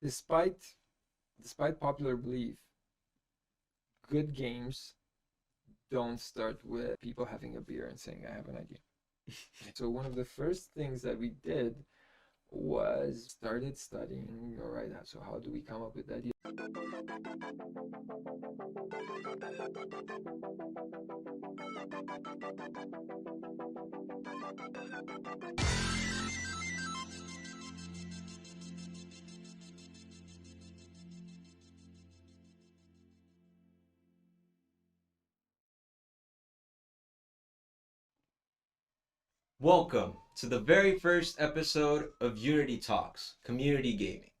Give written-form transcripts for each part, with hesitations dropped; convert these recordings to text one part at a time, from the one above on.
despite popular belief, good games don't start with people having a beer and saying, I have an idea. So one of the first things that we did was started studying, all right, so how do we come up with the idea? Welcome to the very first episode of Yunity Talks, community gaming,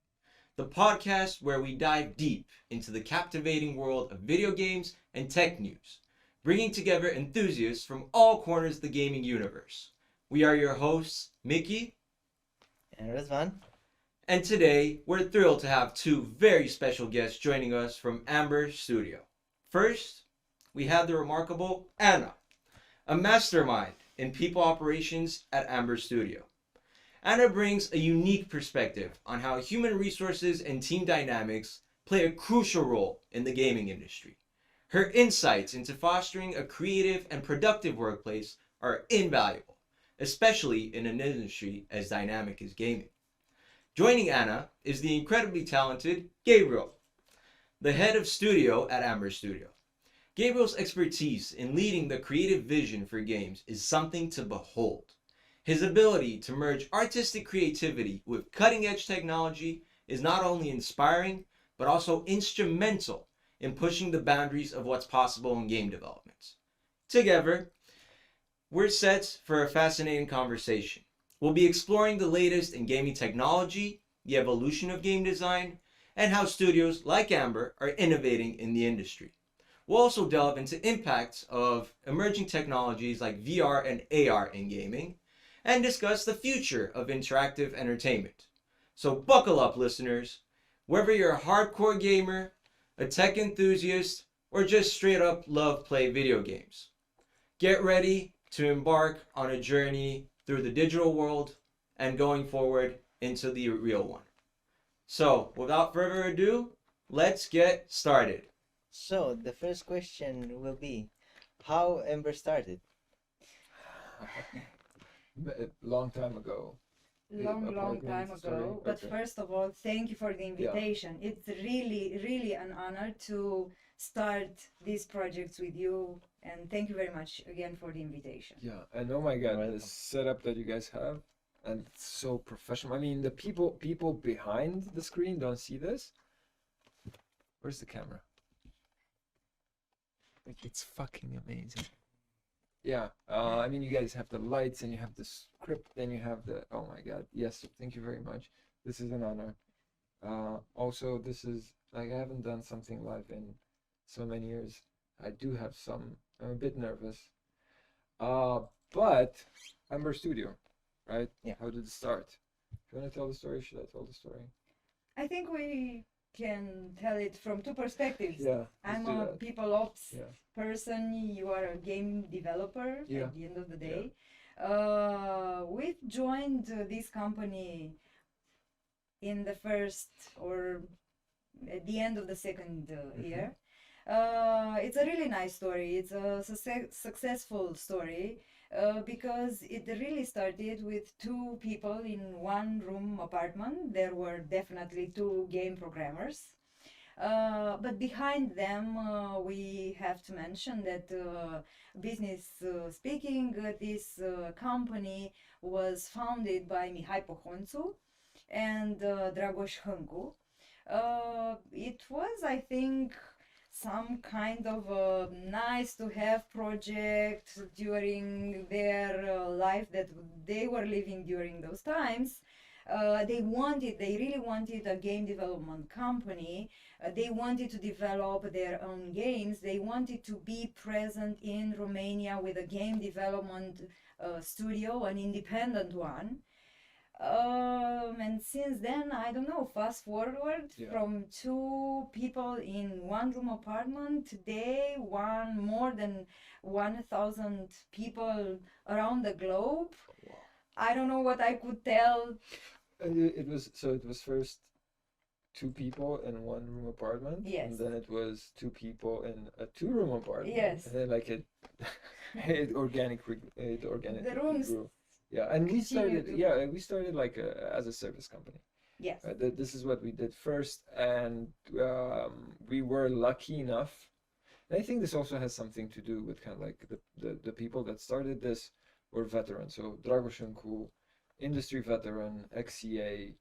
the podcast where we dive deep into the captivating world of video games and tech news, bringing together enthusiasts from all corners of the gaming universe. We are your hosts, Mickey and Razvan. and today we're thrilled to have two very special guests joining us from Amber Studio. First, we have the remarkable Ana, a mastermind in people operations at Amber Studio. Ana brings a unique perspective on how human resources and team dynamics play a crucial role in the gaming industry. Her insights into fostering a creative and productive workplace are invaluable, especially in an industry as dynamic as gaming. Joining Ana is the incredibly talented Gabriel, the head of studio at Amber Studio. Gabriel's expertise in leading the creative vision for games is something to behold. His ability to merge artistic creativity with cutting-edge technology is not only inspiring, but also instrumental in pushing the boundaries of what's possible in game development. Together, we're set for a fascinating conversation. We'll be exploring the latest in gaming technology, the evolution of game design, and how studios like Amber are innovating in the industry. We'll also delve into impacts of emerging technologies like VR and AR in gaming, and discuss the future of interactive entertainment. So buckle up, listeners. Whether you're a hardcore gamer, a tech enthusiast, or just straight up love play video games, get ready to embark on a journey through the digital world and going forward into the real one. So without further ado, let's get started. So, the first question will be how Ember started. A long time ago. Long time ago. But Okay. first of all, thank you for the invitation. It's really an honor to start these projects with you, and thank you very much again for the invitation. Yeah, and oh my God, Welcome. the setup that you guys have, and it's so professional. I mean, the people behind the screen don't see this. Where's the camera? Like, it's fucking amazing. Yeah, I mean, you guys have the lights and you have the script and you have the, oh my God, yes, thank you very much. This is an honor. Also, this is, like, I haven't done something live in so many years. I do have some, I'm a bit nervous. But Amber Studio, right? Yeah. How did it start? Do you want to tell the story? Should I tell the story? I think we can tell it from two perspectives. Yeah, I'm let's do a that. people ops Yeah. person, you are a game developer Yeah. at the end of the day. We've joined this company in the first or at the end of the second year. It's a really nice story. It's a successful story because it really started with two people in one room apartment. There were definitely two game programmers. But behind them, we have to mention that business speaking, this company was founded by Mihai Pohonțu and Dragoș Hâncu. It was, I think, some kind of a nice to have project during their life that they were living during those times. They really wanted a game development company. They wanted to develop their own games. They wanted to be present in Romania with a game development studio, an independent one. And since then, I don't know, fast forward from two people in one room apartment, today, more than 1,000 people around the globe. Wow. I don't know what I could tell. It was first 2 people in 1 room apartment. Yes. And then it was 2 people in a 2 room apartment. Yes. And then like it it organically The rooms grew. Yeah, and we continue started. to- We started like as a service company. Yes. This is what we did first, and we were lucky enough. And I think this also has something to do with kind of like the people that started this were veterans. So Dragoșencu, industry veteran, ex-EA,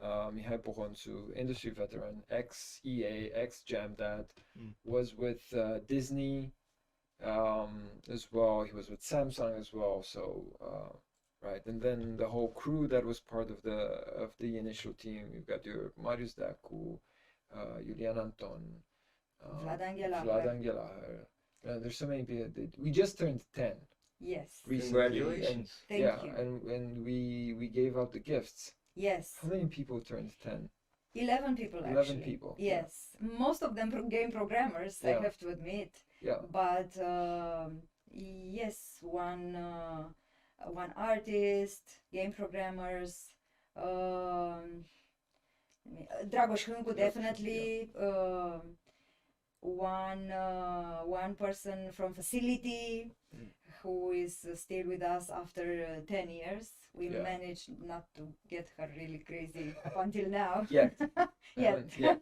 Mihai Pohonțu, industry veteran, ex-EA, ex-Jam Dad, was with Disney as well. He was with Samsung as well. So right, and then the whole crew that was part of the initial team. You've got your Marius Dacu, Julian Anton, Vlad Angelahar. Vlad Angelahar. There's so many people. We just turned 10 Yes. recently. Congratulations. Thank Yeah, you. and we gave out the gifts. Yes. How many people turned 10? 11 people 11 actually. people, yeah. Yes. Most of them game programmers, I Yeah. have to admit. Yeah. But yes, one artist, game programmers, Dragoș Hâncu definitely, one person from facility who is still with us after 10 years. We Yeah. managed not to get her really crazy up until now. Yet. Yet. Yeah.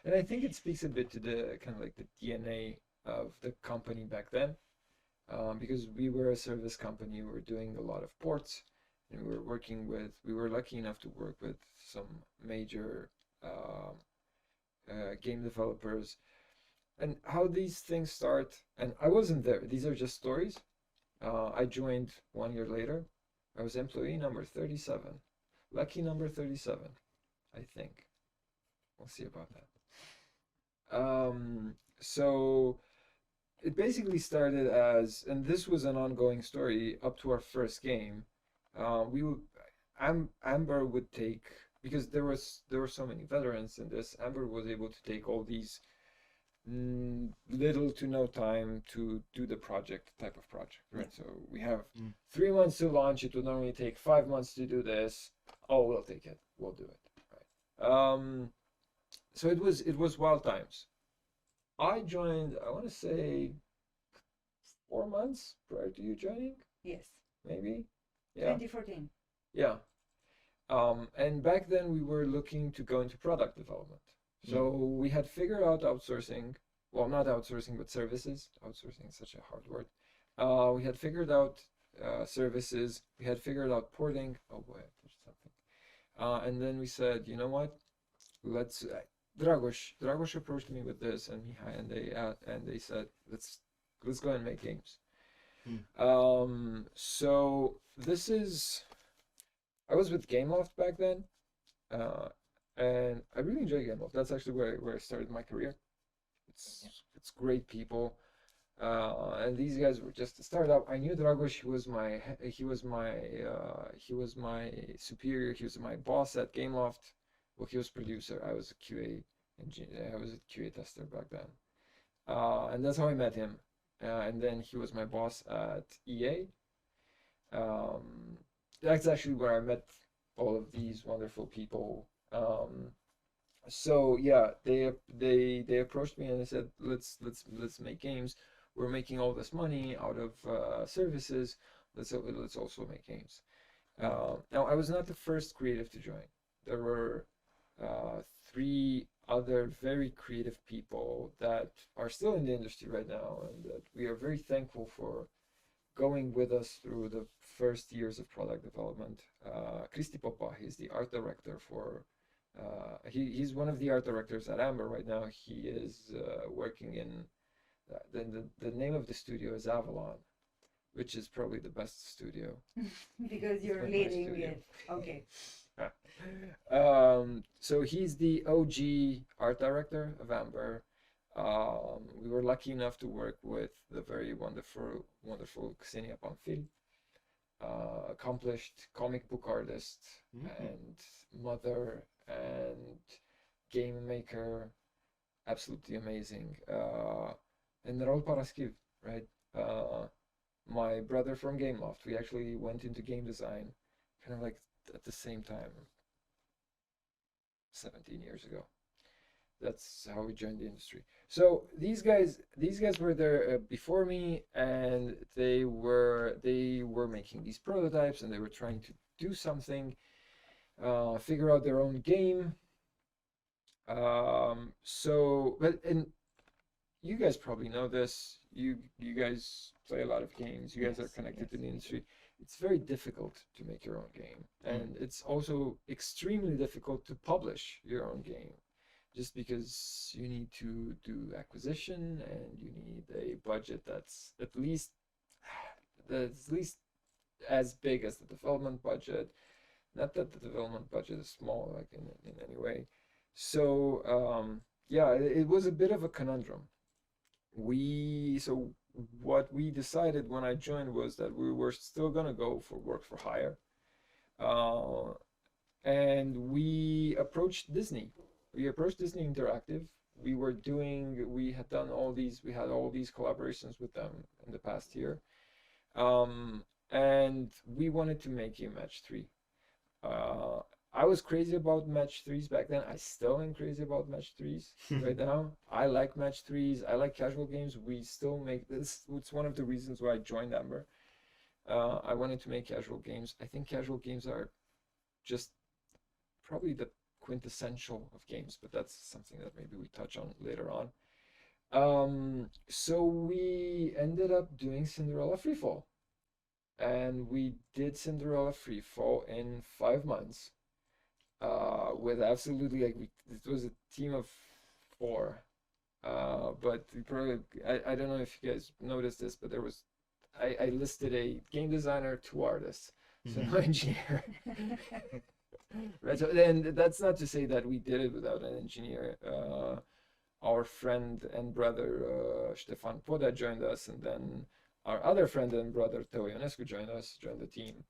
And I think it speaks a bit to the kind of like the DNA of the company back then, because we were a service company. We were doing a lot of ports, and we were lucky enough to work with some major game developers. And how these things start, and I wasn't there. These are just stories. I joined 1 year later. I was employee number 37. Lucky number 37, I think. We'll see about that. So it basically started as, and this was an ongoing story up to our first game. Amber would take, because there were so many veterans in this. Amber was able to take all these little to no time to do the type of project, right? So we have 3 months to launch. It would normally take 5 months to do this. Oh, we'll take it. We'll do it. Right. So it was wild times. I joined, I want to say 4 months prior to you joining, Yes. maybe. Yeah. 2014. Yeah. And back then we were looking to go into product development. So we had figured out outsourcing, well, not outsourcing, but services. Outsourcing is such a hard word. We had figured out services. We had figured out porting. Oh boy, I pushed something. And then we said, you know what? Let's. Dragoș approached me with this, and Mihai, and they said, let's go and make games. So this is. I was with Gameloft back then. And I really enjoy Gameloft. That's actually where I started my career. It's great people, and these guys were just a startup. I knew Dragoș. He was my superior. He was my boss at Gameloft. Well, he was producer. I was a QA engineer. I was a QA tester back then, and that's how I met him. And then he was my boss at EA. That's actually where I met all of these wonderful people. So yeah, they approached me and they said, let's make games. We're making all this money out of services. Let's also make games. Now I was not the first creative to join. There were 3 other very creative people that are still in the industry right now, and that we are very thankful for going with us through the first years of product development. Cristi Popa, he's the art director for. He's one of the art directors at Amber right now. He is working in the name of the studio is Avalon, which is probably the best studio. Because you're my leading studio. it. Okay. So he's the OG art director of Amber. We were lucky enough to work with the very wonderful Ksenia Pamphil, accomplished comic book artist and mother and game maker, absolutely amazing. And Raul Paraschiv, right? My brother from Gameloft. We actually went into game design kind of like at the same time 17 years ago. That's how we joined the industry. So these guys were there before me, and they were making these prototypes, and they were trying to do something, figure out their own game. But and you guys probably know this. You guys play a lot of games. You guys are Yes, connected to yes, the yes. industry. It's very difficult to make your own game, and it's also extremely difficult to publish your own game, just because you need to do acquisition and you need a budget that's at least as big as the development budget. Not that the development budget is small, like in any way. So yeah, it was a bit of a conundrum. So what we decided when I joined was that we were still gonna go for work for hire, uh, and we approached Disney. We approached Disney Interactive. We had all these collaborations with them in the past year, and we wanted to make a match three. Uh, I was crazy about match threes back then. I still am crazy about match threes right now. I like match threes. I like casual games. We still make this. It's one of the reasons why I joined Amber. I wanted to make casual games. I think casual games are just probably the quintessential of games, but that's something that maybe we touch on later on. So we ended up doing Cinderella Freefall, and we did Cinderella Freefall in 5 months. With absolutely it was a team of four. But we probably I don't know if you guys noticed this, but I listed a game designer, two artists, so no engineer. Right, so then that's not to say that we did it without an engineer. Our friend and brother Stefan Poda joined us, and then our other friend and brother Teo Ionescu joined the team.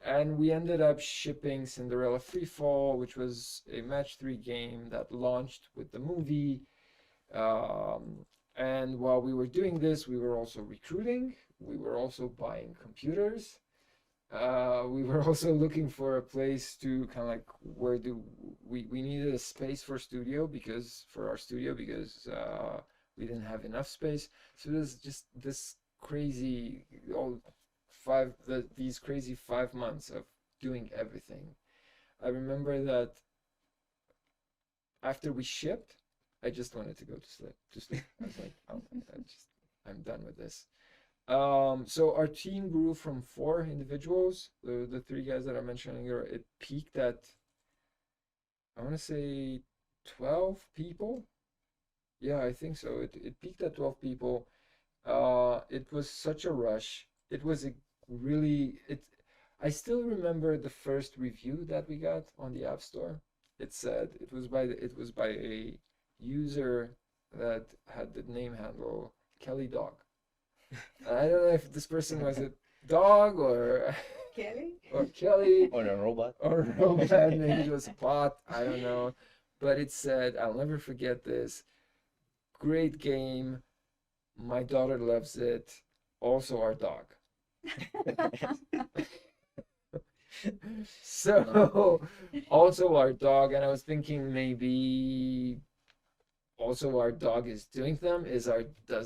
And we ended up shipping Cinderella Freefall, which was a match three game that launched with the movie. And while we were doing this, we were also recruiting. We were also buying computers. We were also looking for a place to kind of like where do we needed a space for our studio because we didn't have enough space. So there's just this crazy these crazy 5 months of doing everything. I remember that after we shipped, I just wanted to go to sleep. I was like, oh, I'm done with this. So our team grew from 4 individuals, the three guys that I mentioned earlier. It peaked at, I want to say, 12 people. Yeah, I think so. It peaked at 12 people. It was such a rush. It was a really it. I still remember the first review that we got on the App Store. It said it was by a user that had the name handle Kelly Dog. I don't know if this person was a dog or Kelly? or Kelly Or a robot. or a robot. Maybe it was a bot. I don't know. But it said, I'll never forget this. Great game. My daughter loves it. Also our dog. So also our dog, and I was thinking maybe also our dog is doing them. Does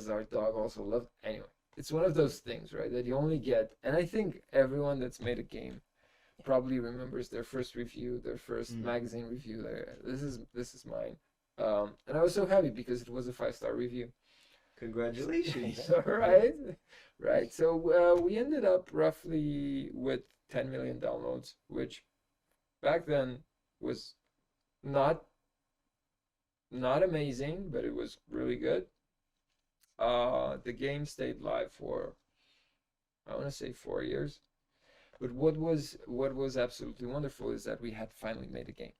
our dog also love? Anyway, it's one of those things, right? That you only get, and I think everyone that's made a game probably remembers their first review, their first magazine review. This is mine, and I was so happy because it was a 5-star review. Congratulations. Right. So we ended up roughly with 10 million downloads, which back then was not amazing, but it was really good. The game stayed live for, I want to say, 4 years. But what was absolutely wonderful is that we had finally made a game.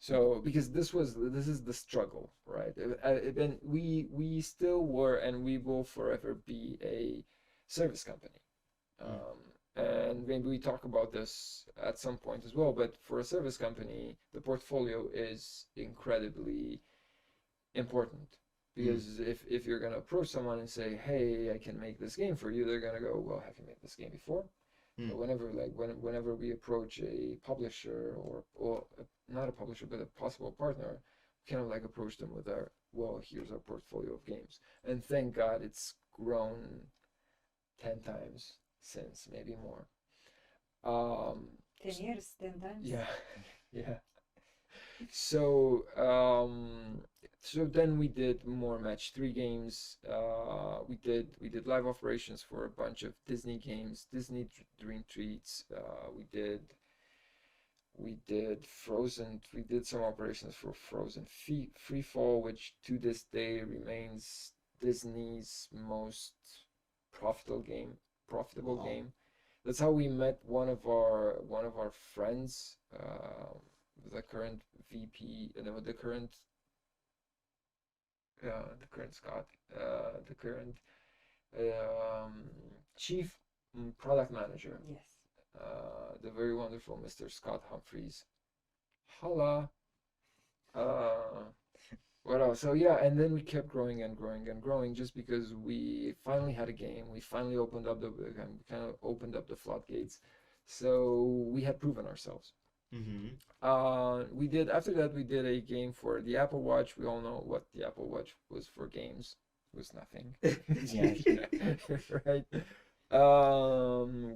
So because this is the struggle, right? And we still were and we will forever be a service company. And maybe we talk about this at some point as well, but for a service company, the portfolio is incredibly important. Because if you're gonna approach someone and say, hey, I can make this game for you, they're gonna go, well, have you made this game before? But whenever we approach a publisher or not a publisher but a possible partner, kind of like approached them with our, well, here's our portfolio of games, and thank God it's grown 10 times since, maybe more. 10 years, 10 times. Yeah, yeah. So so then we did more match 3 games. We did live operations for a bunch of Disney games, Disney Dream Treats. We did Frozen. We did some operations for Frozen Free Fall, which to this day remains Disney's most profitable game. Profitable Wow. game. That's how we met one of our friends, the current VP, no, the current Scott, the current um, chief product manager, Yes. the very wonderful Mr. Scott Humphreys. Holla. Uh, what else? So yeah, and then we kept growing and growing and growing just because we finally had a game. We finally kind of opened up the floodgates. So we had proven ourselves. We did after that. We did a game for the Apple Watch. We all know what the Apple Watch was for games. It was nothing. Right.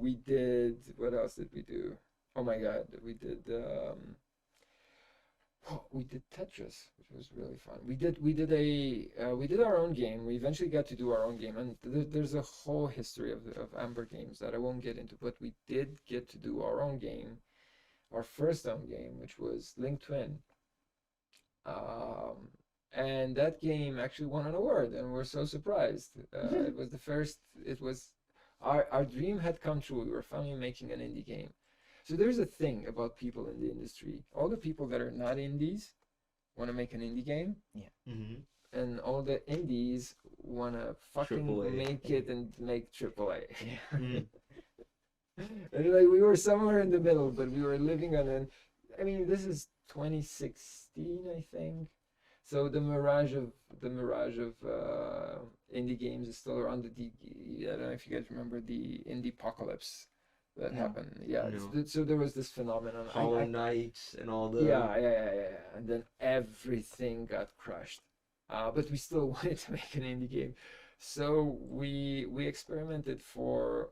We did. What else did we do? Oh my God, we did Tetris, which was really fun. We did our own game. We eventually got to do our own game, and there's a whole history of Amber games that I won't get into. But we did get to do our own game, our first own game, which was Link Twin. And that game actually won an award, and we're so surprised. It was the first. It was our dream had come true. We were finally making an indie game. So there's a thing about people in the industry. All the people that are not indies want to make an indie game, and all the indies want to fucking AAA. make it and make AAA. And like we were somewhere in the middle, but we were living on an. I mean, this is 2016, I think. So the mirage of indie games is still around. I don't know if you guys remember the indie apocalypse that No. happened. Yeah. No. So there was this phenomenon. Hollow Knight and all the. Yeah. And then everything got crushed. But we still wanted to make an indie game. So we experimented for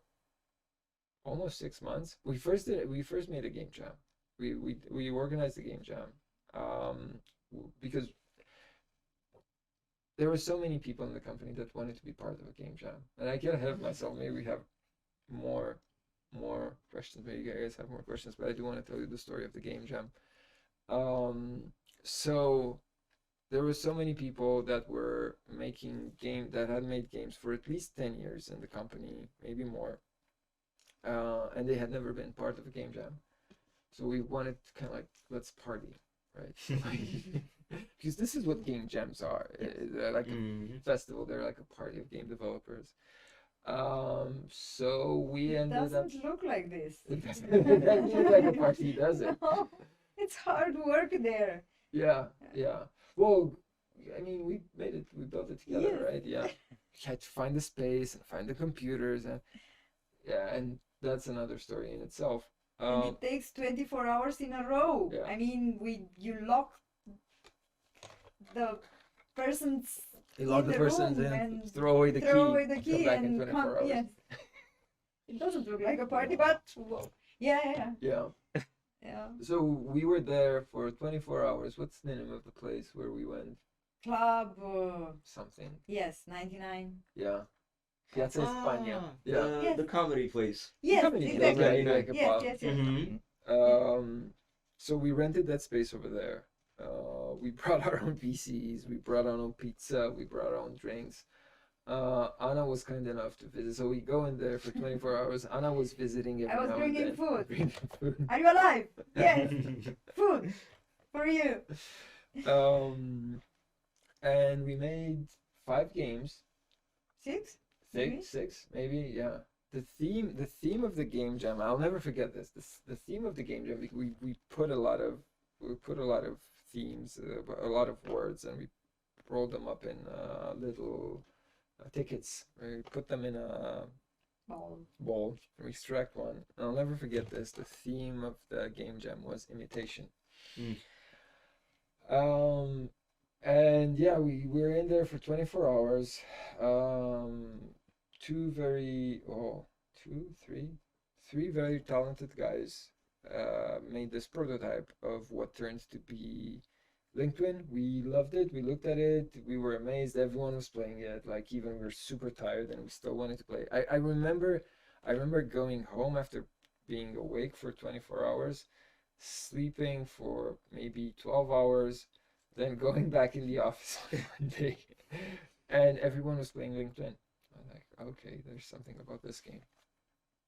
almost 6 months. We first made a game jam. We organized a game jam. Because there were so many people in the company that wanted to be part of a game jam. And I get ahead of myself. Maybe we have more questions. Maybe you guys have more questions, but I do want to tell you the story of the game jam. So there were so many people that were that had made games for at least 10 years in the company, maybe more. And they had never been part of a game jam. So we wanted to kind of like, let's party, right? Because this is what game jams are. They're like a festival. They're like a party of game developers. So we It ended up. doesn't look like this. It doesn't look like a party, does it? No, it's hard work there. Yeah. Well, I mean, we built it together, Yes. right? Yeah. We had to find the space and find the computers, and yeah, and that's another story in itself. And it takes 24 hours in a row. Yeah. I mean, you lock the person's You lock in the the person, room then and throw away the throw key, away the come key back in and 24 come. hours. Yes. It doesn't look like a party, but whoa. Yeah. Yeah. So we were there for 24 hours. What's the name of the place where we went? Club. Something. Yes, 99. Yeah. Piazza España. Ah, Yeah. Yes. The comedy place. Yes, Company, exactly. like, like a Yes, pub. yes. Mm-hmm. So we rented that space over there. We brought our own PCs. We brought our own pizza. We brought our own drinks. Ana was kind enough to visit, so we go in there for 24 hours. Ana was visiting every I was now bringing and then. food. Bringing food. Are you alive? Yes. Food for you. And we made 5 games. 6? Maybe? 6 maybe, yeah. The theme of the game jam, I'll never forget this. The theme of the game jam, we put a lot of themes, a lot of words, and we rolled them up in little tickets. We put them in a ball, and we struck one. And I'll never forget this. The theme of the game jam was imitation. And yeah, we were in there for 24 hours. Two very, oh, two, three very talented guys made this prototype of what turns to be LinkedIn. We loved it. We looked at it. We were amazed. Everyone was playing it. Like even we were super tired and we still wanted to play. I remember going home after being awake for 24 hours, sleeping for maybe 12 hours, then going back in the office on Monday, and everyone was playing LinkedIn. I'm like, okay, there's something about this game.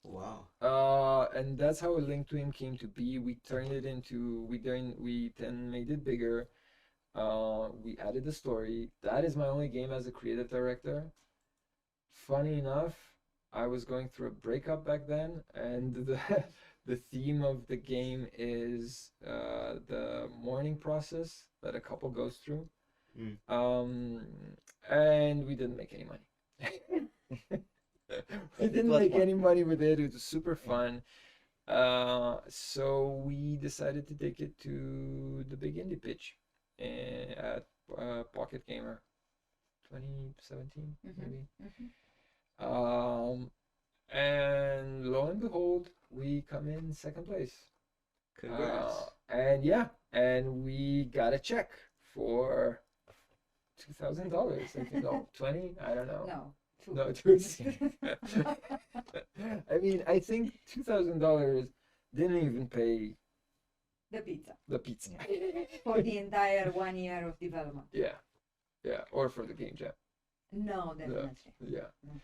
Wow. And that's how LinkedIn came to be. We turned it into we then made it bigger. We added the story. That is my only game as a creative director. Funny enough, I was going through a breakup back then, and the theme of the game is the mourning process that a couple goes through. Mm. And we didn't make any money. We didn't was make fun. any money with it. It was super fun. So we decided to take it to the big indie pitch at Pocket Gamer 2017, maybe. And lo and behold, we come in second place. Congrats. And yeah, and we got a check for $2,000. I think, no, 20. I don't know. No. Two. No, two. I mean, I think $2,000 didn't even pay The pizza. the pizza. For the entire 1 year of development. Yeah, or for the game jam. No, definitely. Yeah. Mm.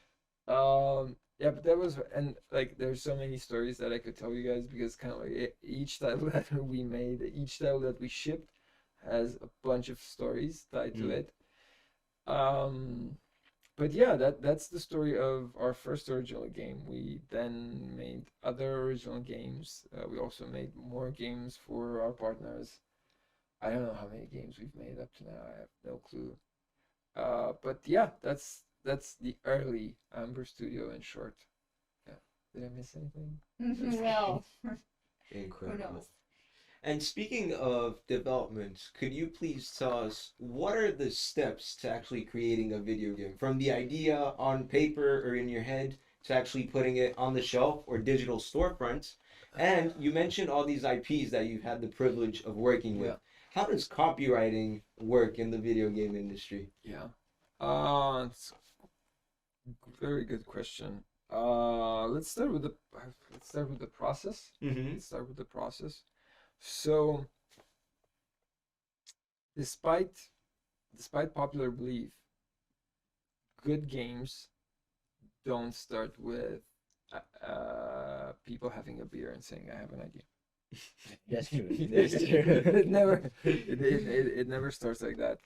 Yeah, but that was, and like there's so many stories that I could tell you guys, because kind of like each title that we made, each title that we shipped has a bunch of stories tied to it. But yeah, that's the story of our first original game. We then made other original games. We also made more games for our partners. I don't know how many games we've made up to now. I have no clue. But yeah, that's the early Amber Studio in short. Yeah. Did I miss anything? Well, Incredible. knows? And speaking of development, could you please tell us what are the steps to actually creating a video game? From the idea on paper or in your head to actually putting it on the shelf or digital storefronts. And you mentioned all these IPs that you've had the privilege of working with. Yeah. How does copywriting work in the video game industry? Yeah. It's a very good question. Let's start with the process. Mm-hmm. Let's start with the process. So, despite popular belief, good games don't start with people having a beer and saying, "I have an idea." That's true. That's true. It never starts like that.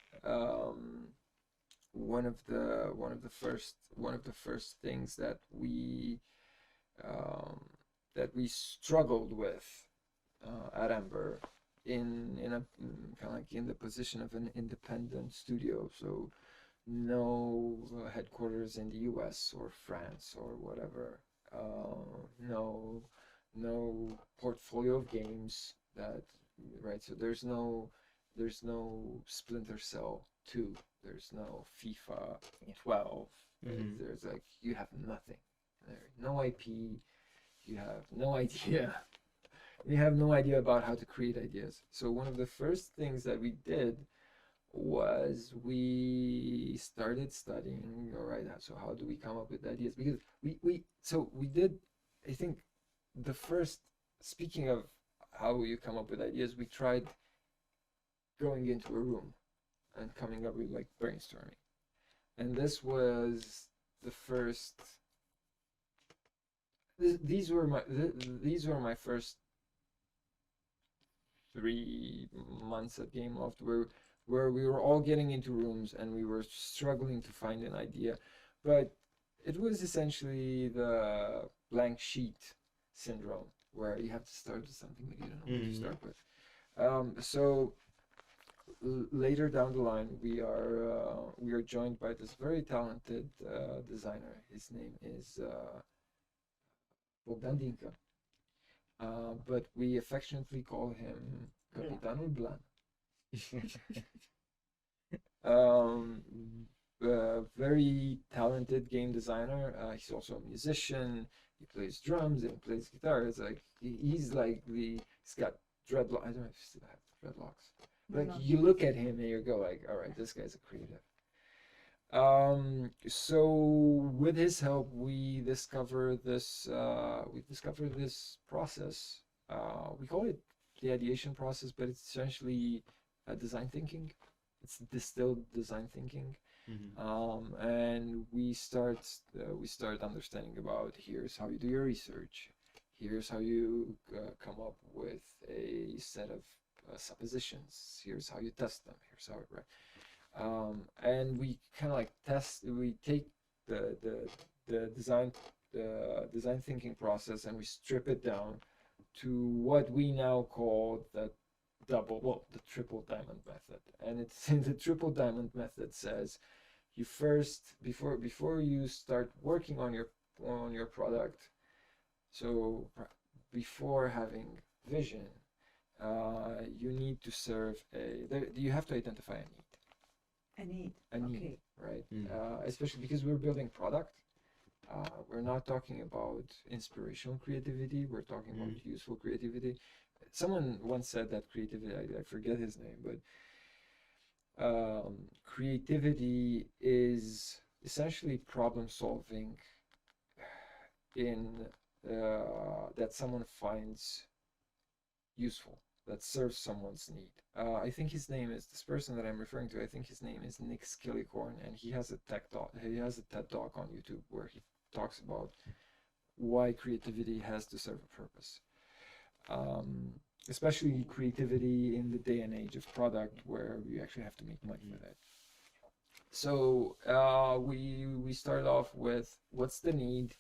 One of the first things that we struggled with at Amber in a kind of like in the position of an independent studio, so no headquarters in the US or France or whatever, no portfolio of games that, right, so there's no Splinter Cell 2, there's no FIFA 12, Mhm. there's like, you have nothing there, no IP, you have no idea. We have no idea about how to create ideas. So one of the first things that we did was we started studying, all right, so how do we come up with ideas? Because we did, I think, the first, speaking of how you come up with ideas, we tried going into a room and coming up with like brainstorming. And this was the first, these were my first 3 months at Gameloft, where we were all getting into rooms and we were struggling to find an idea, but it was essentially the blank sheet syndrome, where you have to start with something but you don't know what to start with. So later down the line, we are joined by this very talented designer. His name is Bogdan Dinka. But we affectionately call him Capitanul Blan. very talented game designer. He's also a musician. He plays drums and he plays guitar. It's like he's like he's got dreadlocks. I don't know if he still has dreadlocks. Like No. you look at him and you go like, all right, this guy's a creative. So with his help, we discover this process. We call it the ideation process, but it's essentially design thinking. It's distilled design thinking. And we start understanding about here's how you do your research, here's how you come up with a set of suppositions, here's how you test them, here's how it right. And we kind of like we take the design thinking process and we strip it down to what we now call the triple diamond method. And it's the triple diamond method says you first before you start working on your product, so before having vision, you need to serve you have to identify a need. A need, Okay. right? Especially because we're building product. We're not talking about inspirational creativity. We're talking about useful creativity. Someone once said that creativity, I forget his name, but creativity is essentially problem solving in that someone finds useful, that serves someone's need. I think his name is this person that I'm referring to. I think his name is Nick Skillicorn, and he has a TED Talk on YouTube where he talks about why creativity has to serve a purpose. Especially creativity in the day and age of product where you actually have to make money with it. So we start off with what's the need.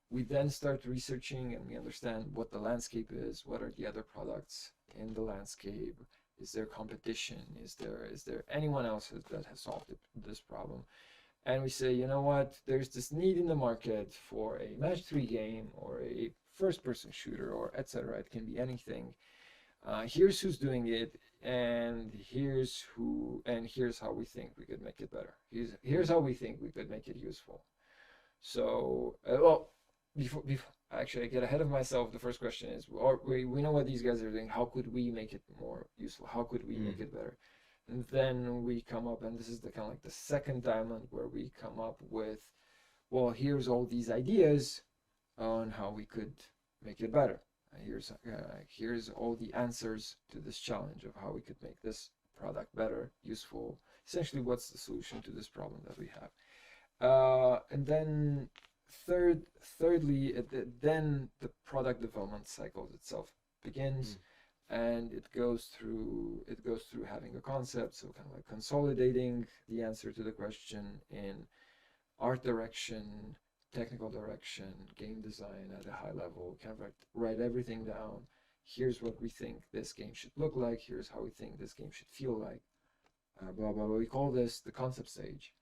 We then start researching and we understand what the landscape is. What are the other products in the landscape? Is there competition? Is there anyone else that has solved this problem? And we say, you know what? There's this need in the market for a match 3 game or a first-person shooter or etc. It can be anything. Here's who's doing it, and here's how we think we could make it better. Here's how we think we could make it useful. So, before actually I get ahead of myself, the first question is, we know what these guys are doing. How could we make it more useful? How could we make it better? And then we come up, and this is the kind of like the second diamond where we come up with, well, here's all these ideas on how we could make it better. Here's all the answers to this challenge of how we could make this product better, useful. Essentially, what's the solution to this problem that we have? And then thirdly, then the product development cycle itself begins, and it goes through having a concept, so kind of like consolidating the answer to the question in art direction, technical direction, game design at a high level, kind of like write everything down. Here's what we think this game should look like. Here's how we think this game should feel like. Blah blah blah. We call this the concept stage.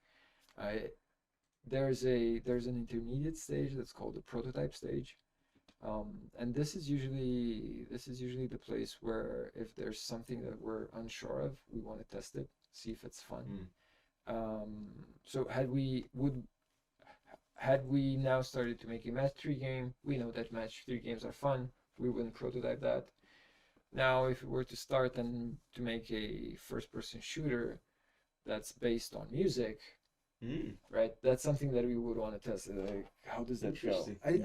There's an intermediate stage that's called the prototype stage, and this is usually the place where if there's something that we're unsure of, we want to test it, see if it's fun. So had we now started to make a match 3 game, we know that match 3 games are fun. We wouldn't prototype that. Now, if we were to start and to make a first-person shooter that's based on music, right? That's something that we would want to test. Like, how does that go? I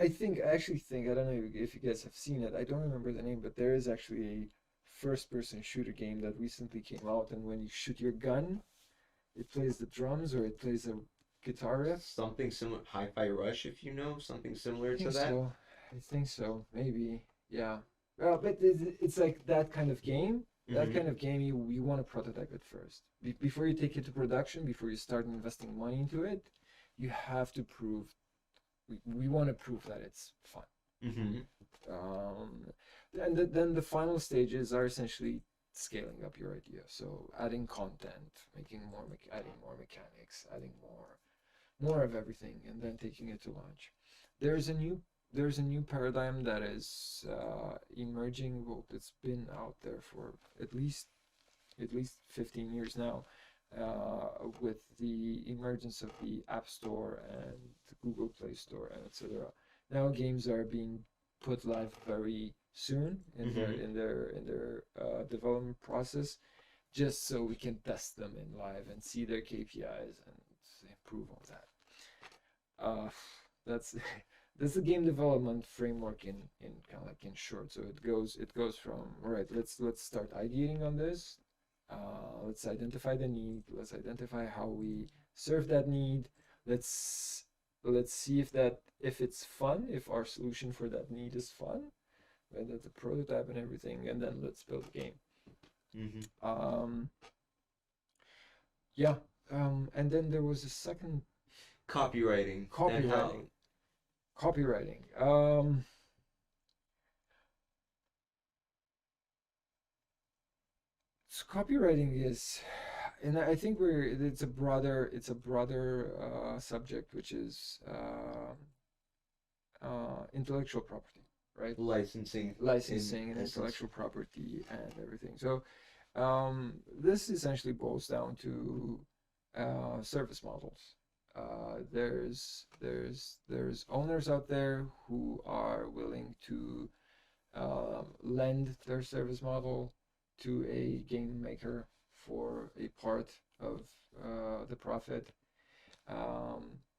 actually think, I don't know if you guys have seen it. I don't remember the name, but there is actually a first-person shooter game that recently came out, and when you shoot your gun, it plays the drums or it plays a guitar riff. Something similar, Hi-Fi Rush, if you know, something similar to that. So. I think so, maybe, yeah. Well, but it's like that kind of game. That kind of game, you want to prototype it first. Before you take it to production, before you start investing money into it, you have to prove, we want to prove that it's fun. And then the final stages are essentially scaling up your idea. So adding content, adding more mechanics, adding more of everything, and then taking it to launch. There's a new paradigm that is emerging. Well, it's been out there for at least 15 years now, with the emergence of the App Store and the Google Play Store and etc. Now games are being put live very soon in their development process, just so we can test them in live and see their KPIs and improve on that. That's that's the game development framework in kind of like in short. So it goes from, all right, let's start ideating on this. Let's identify the need. Let's identify how we serve that need. Let's see if it's fun, if our solution for that need is fun, right? That's a prototype and everything, and then let's build a game. Yeah. And then there was a second Copywriting. And how, copywriting. So copywriting is, and I think it's a broader subject, which is intellectual property, right? licensing. Licensing and essence. intellectual property and everything. So this essentially boils down to service models. There's owners out there who are willing to lend their service model to a game maker for a part of the profit.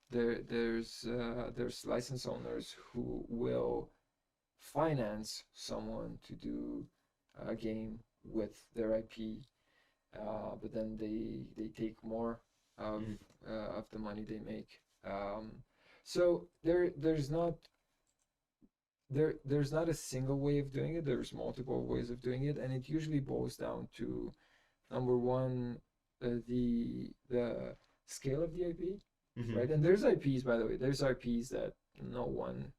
There's license owners who will finance someone to do a game with their IP, but then they take more of the money they make. So there's not a single way of doing it. There's multiple ways of doing it, and it usually boils down to, number one, the scale of the IP, right? And there's IPs, by the way. There's IPs that no one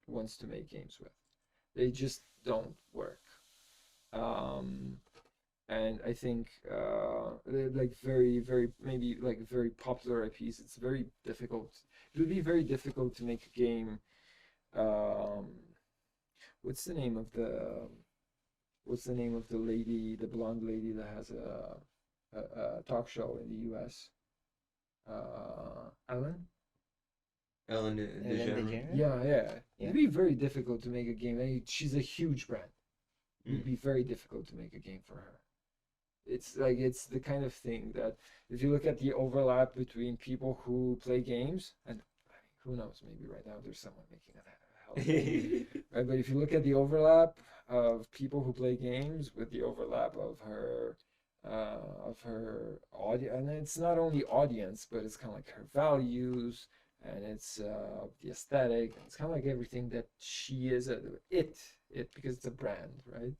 wants to make games with. They just don't work. And I think like very maybe like very popular IPs, it's very difficult. It would be very difficult to make a game. What's the name of the lady, the blonde lady that has a talk show in the US? Ellen? Ellen DeGeneres. Yeah. It'd be very difficult to make a game. She's a huge brand. It'd be very difficult to make a game for her. It's the kind of thing that if you look at the overlap between people who play games, and who knows, maybe right now there's someone making a hell of a game, right? But if you look at the overlap of people who play games with the overlap of her audience, and it's not only audience, but it's kind of like her values, and it's the aesthetic. It's kind of like everything that she is. Because it's a brand, right?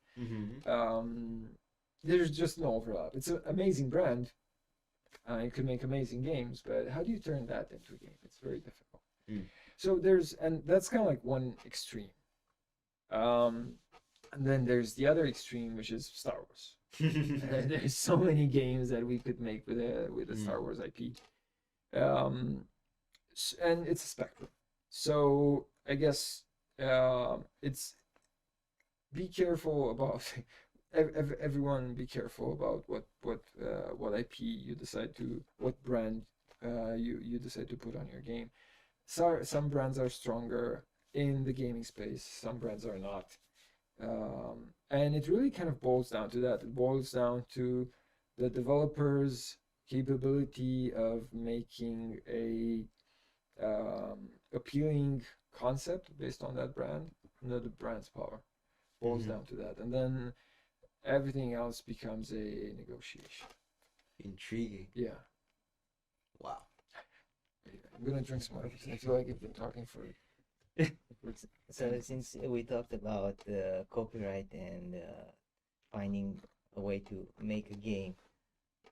There's just no overlap. It's an amazing brand. You could make amazing games, but how do you turn that into a game? It's very difficult. So and that's kind of like one extreme. And then there's the other extreme, which is Star Wars. There's so many games that we could make with a Star Wars IP. And it's a spectrum. So I guess it's be careful about everyone. Be careful about what IP you decide to, what brand you decide to put on your game. So some brands are stronger in the gaming space. Some brands are not. And it really kind of boils down to that. It boils down to the developer's capability of making a appealing concept based on that brand, and the brand's power boils down to that. And then everything else becomes a negotiation. Intriguing. Yeah. Wow. I'm gonna drink some water because I feel like I've been talking for. So since we talked about copyright and finding a way to make a game,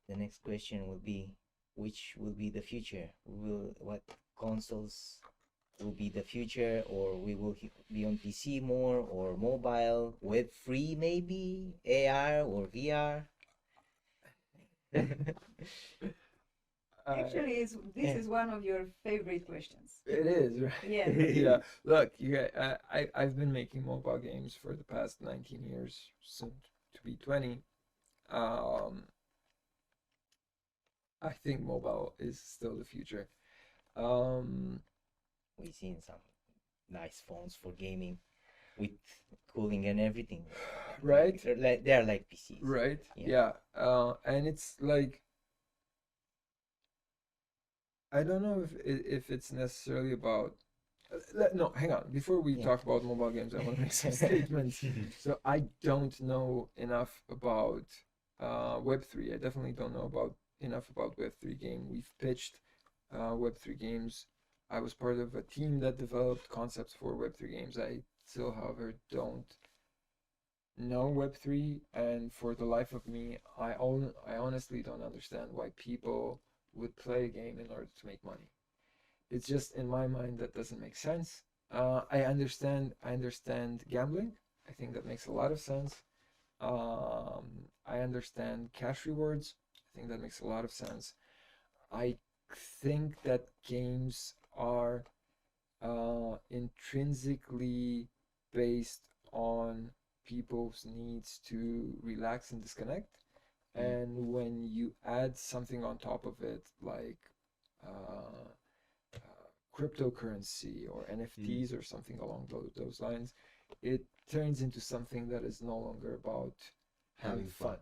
the next question will be, which will be the future? What consoles will be the future, or we will be on PC more, or mobile, web free maybe, AR or VR? Actually, this is one of your favorite questions. It is, right? Yeah. Yeah. Look, I've been making mobile games for the past 19 years, soon to be 20. I think mobile is still the future. We've seen some nice phones for gaming with cooling and everything. Right? They're like PCs. Right? Yeah. Yeah. And it's like, I don't know if it's necessarily about. No, hang on. Before we Yeah. talk about mobile games, I want to make some statements. So I don't know enough about Web3. I definitely don't know enough about Web3 game. We've pitched Web3 games. I was part of a team that developed concepts for Web3 games. I still, however, don't know Web3, and for the life of me, I honestly don't understand why people would play a game in order to make money. It's just in my mind that doesn't make sense. I understand gambling. I think that makes a lot of sense. I understand cash rewards. I think that makes a lot of sense. I think that games are intrinsically based on people's needs to relax and disconnect. And when you add something on top of it, like cryptocurrency or NFTs or something along those lines, it turns into something that is no longer about having fun.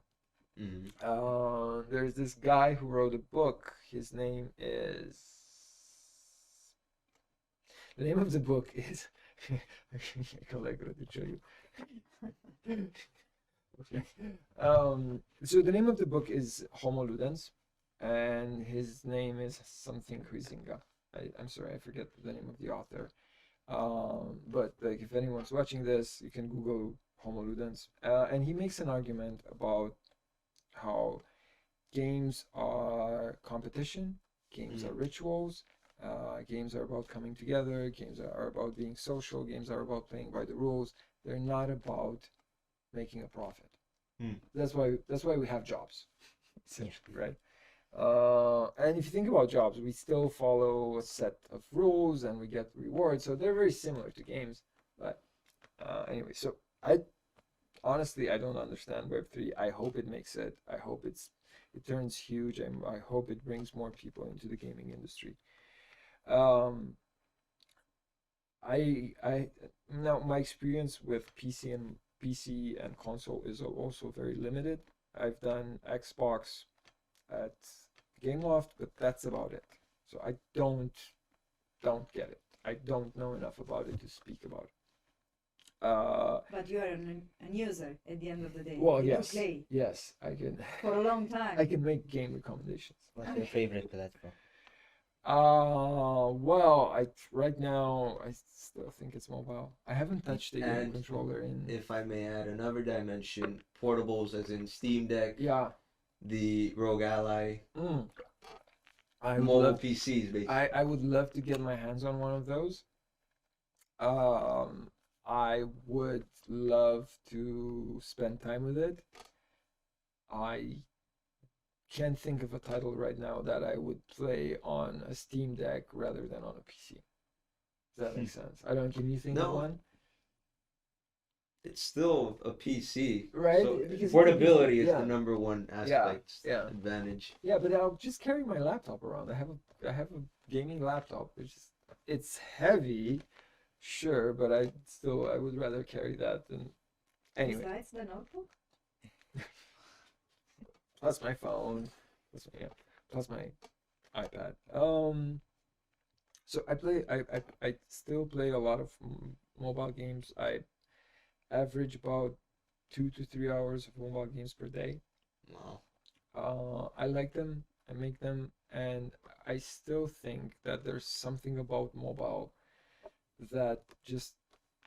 There's this guy who wrote a book. His name is. The name of the book is. Collegro to show you. So the name of the book is Homo Ludens, and his name is something Huizinga. I'm sorry, I forget the name of the author. But like, if anyone's watching this, you can Google Homo Ludens, and he makes an argument about how games are competition, games are rituals, games are about coming together, games are about being social, games are about playing by the rules. They're not about making a profit. That's why we have jobs, essentially, right? And if you think about jobs, we still follow a set of rules and we get rewards, so they're very similar to games. But anyway, so I honestly, I don't understand Web3. I hope it makes it. I hope it turns huge, and I hope it brings more people into the gaming industry. I now my experience with PC and console is also very limited. I've done Xbox at Gameloft, but that's about it. So I don't get it. I don't know enough about it to speak about it. But you are an user at the end of the day. Well, You yes, play yes, I can. for a long time. I can make game recommendations. What's your favorite platform? Well, right now I still think it's mobile. I haven't touched a game And controller in. If I may add another dimension, portables as in Steam Deck, Yeah. the Rogue Ally, I would mobile love. PCs basically. I would love to get my hands on one of those. I would love to spend time with it. I can't think of a title right now that I would play on a Steam Deck rather than on a PC. Does that make sense? I don't. Can you think of No. one? It's still a PC, Right? So Because it's a portability PC, is yeah. the number one aspect, yeah. advantage. Yeah, but I'll just carry my laptop around. I have a gaming laptop. It's heavy, sure, but I would rather carry that than anyway. Besides the notebook? Plus my phone, plus my iPad. So I still play a lot of mobile games. I average about 2 to 3 hours of mobile games per day. Wow. I like them. I make them, and I still think that there's something about mobile that just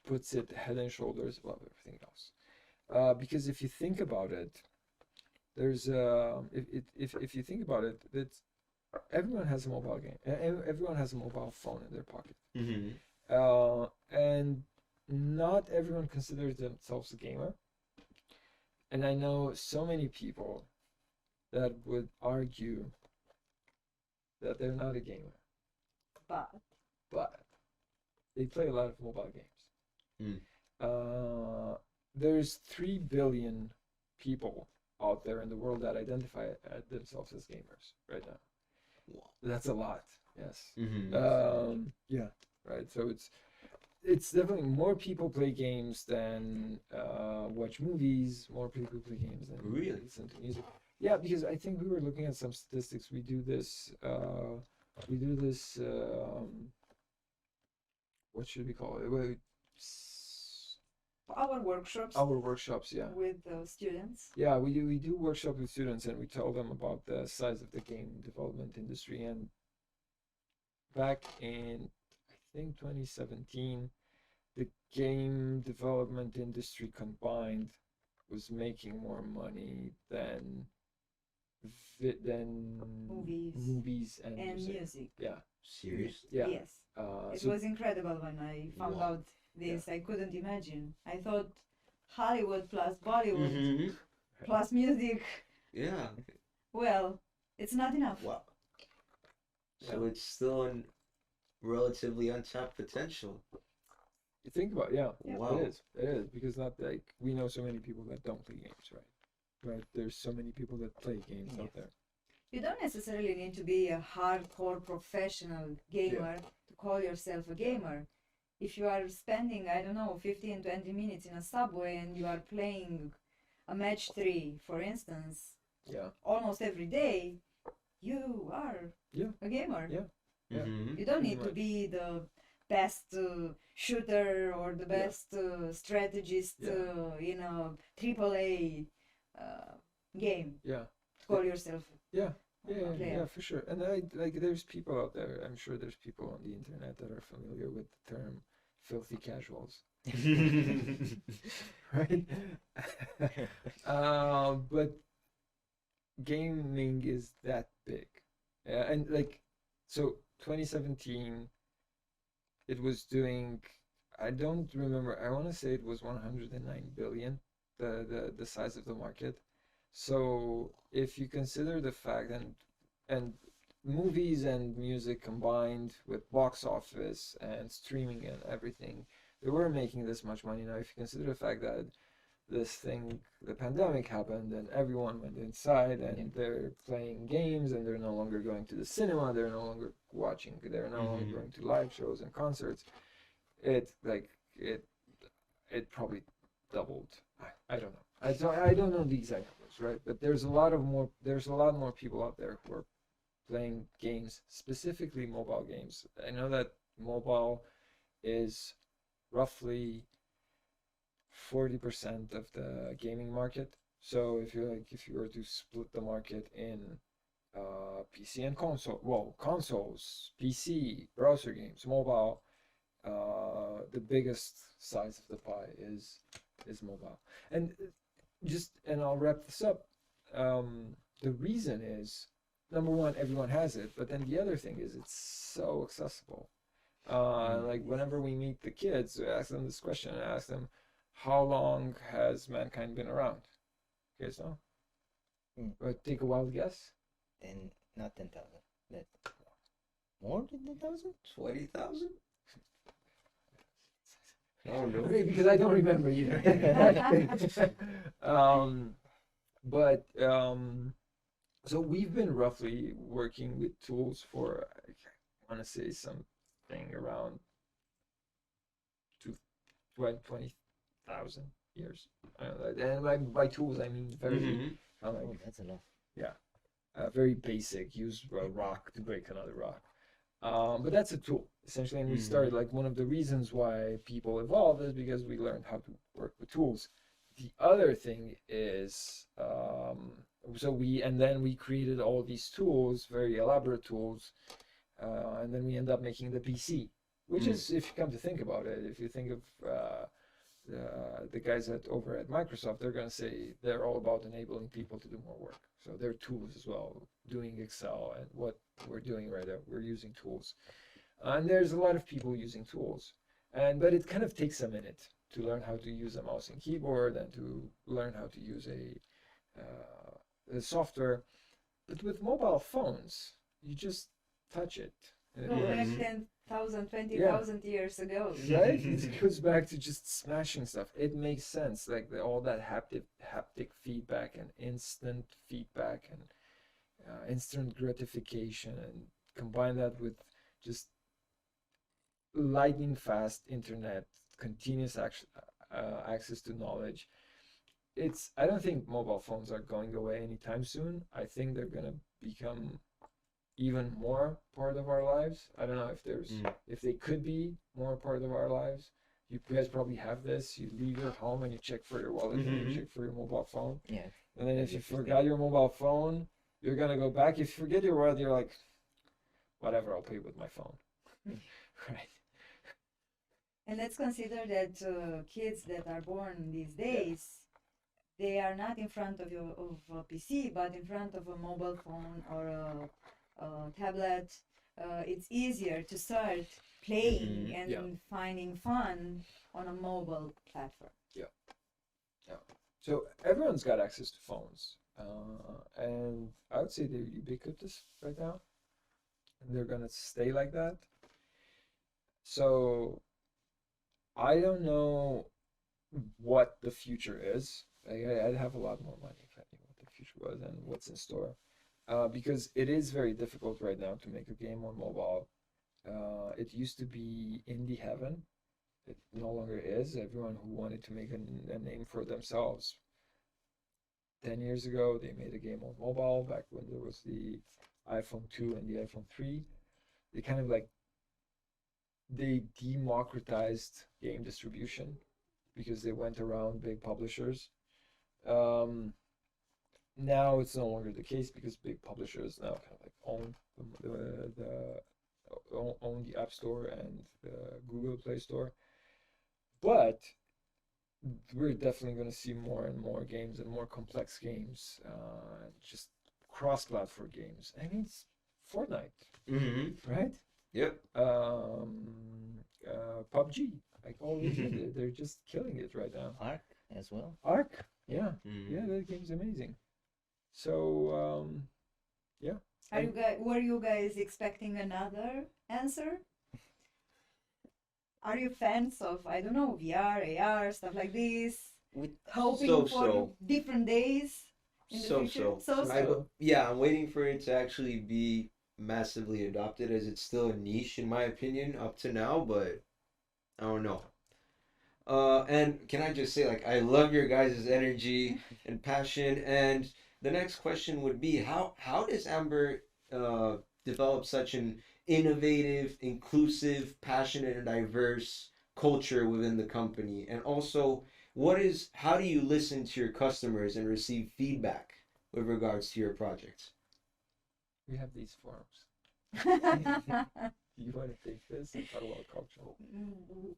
puts it head and shoulders above everything else. Because if you think about it, there's if you think about it, it's everyone has a mobile game. Everyone has a mobile phone in their pocket. And not everyone considers themselves a gamer. And I know so many people that would argue that they're not a gamer, but they play a lot of mobile games. There's 3 billion people out there in the world that identify themselves as gamers right now. Wow. That's a lot. Yes. Mm-hmm. Yeah. Right. So it's definitely more people play games than watch movies. More people play games than Really? listen to music. Yeah, because I think we were looking at some statistics. We do this. We do this. What should we call it? Our workshops Our workshops. Yeah. with students. Yeah, we do workshop with students, and we tell them about the size of the game development industry. And back in, I think, 2017, the game development industry combined was making more money than movies and And music. music. Yeah, Seriously? yeah. Yes. It So was incredible when I found Wow. out this. I couldn't imagine. I thought Hollywood plus Bollywood Mm-hmm. plus music. Yeah. Well, it's not enough. Wow. So it's still an relatively untapped potential. you think about Yeah. Wow. it is because not like we know so many people that don't play games, right? Right. There's so many people that play games out there. You don't necessarily need to be a hardcore professional gamer to call yourself a gamer. If you are spending, I don't know, 15, 20 minutes in a subway and you are playing a match 3, for instance, Yeah. almost every day, you are a gamer. Yeah. Yeah. Mm-hmm. You don't Pretty need to much. be the best shooter or the best strategist in a AAA game Yeah. to call yourself Yeah, a player. for sure. And there's people out there. I'm sure there's people on the internet that are familiar with the term "filthy casuals," right? But gaming is that big, and so 2017, it was doing. I don't remember. I want to say it was 109 billion, the size of the market. So if you consider the fact and movies and music combined with box office and streaming and everything, they were making this much money. Now, if you consider the fact that the pandemic happened and everyone went inside and they're playing games and they're no longer going to the cinema, they're no longer watching, they're no longer going to live shows and concerts, it probably doubled. I don't know. I don't know the exact numbers, right? But there's a lot more people out there who are playing games, specifically mobile games. I know that mobile is roughly 40% of the gaming market. So if you were to split the market in PC and consoles, PC, browser games, mobile, the biggest size of the pie is mobile. And I'll wrap this up. The reason is, number one, everyone has it, but then the other thing is it's so accessible. Like whenever we meet the kids, we ask them this question. I ask them, how long has mankind been around? Okay, so take a wild guess. Not 10,000. More than 10,000? 20,000? Oh no, because I don't remember either. So we've been roughly working with tools for, I want to say something around 20,000 years. And by tools I mean very That's a lot. very basic. Use a rock to break another rock. But that's a tool essentially, and we started one of the reasons why people evolved is because we learned how to work with tools. The other thing is, then we created all these tools, very elaborate tools, and then we end up making the PC, which is, if you come to think about it, if you think of the guys over at Microsoft, they're going to say they're all about enabling people to do more work. So they're tools as well, doing Excel and what we're doing right now. We're using tools. And there's a lot of people using tools. But it kind of takes a minute to learn how to use a mouse and keyboard and to learn how to use a software. But with mobile phones, you just touch it Go back Mhm. 10,000, 20,000 years ago. Right? It goes back to just smashing stuff. It makes sense, like all that haptic feedback and instant feedback and instant gratification, and combine that with just lightning fast internet, continuous access to knowledge. I don't think mobile phones are going away anytime soon. I think they're gonna become even more part of our lives. I don't know if they could be more part of our lives. You guys probably have this. You leave your home and you check for your wallet and you check for your mobile phone. Yeah. And then if you forgot your mobile phone, you're gonna go back. If you forget your wallet, you're like, whatever, I'll pay with my phone. Right. And let's consider that kids that are born these days, they are not in front of a PC, but in front of a mobile phone or a tablet. It's easier to start playing and finding fun on a mobile platform. Yeah. So everyone's got access to phones, and I would say they're ubiquitous right now, and they're gonna stay like that. So I don't know what the future is. I'd have a lot more money if I knew what the future was and what's in store. Because it is very difficult right now to make a game on mobile. It used to be indie heaven. It no longer is. Everyone who wanted to make a name for themselves 10 years ago, they made a game on mobile back when there was the iPhone 2 and the iPhone 3. They kind of like they democratized game distribution because they went around big publishers. Now it's no longer the case because big publishers now kind of like own own the App Store and the Google Play Store. But we're definitely going to see more and more games and more complex games, just cross-platform games. I mean, it's Fortnite, right? Yep. PUBG, like all these, they're just killing it right now. Arc as well. Arc, yeah, that game's amazing. So, yeah. Were you guys expecting another answer? Are you fans of, I don't know, VR, AR, stuff like this? Hoping for different days in the future? I'm waiting for it to actually be massively adopted, as it's still a niche in my opinion up to now, but I don't know. And can I just say, like, I love your guys' energy and passion. And the next question would be, how does Amber develop such an innovative, inclusive, passionate, and diverse culture within the company? And also, how do you listen to your customers and receive feedback with regards to your projects? We have these forums. You want to take this and talk about culture?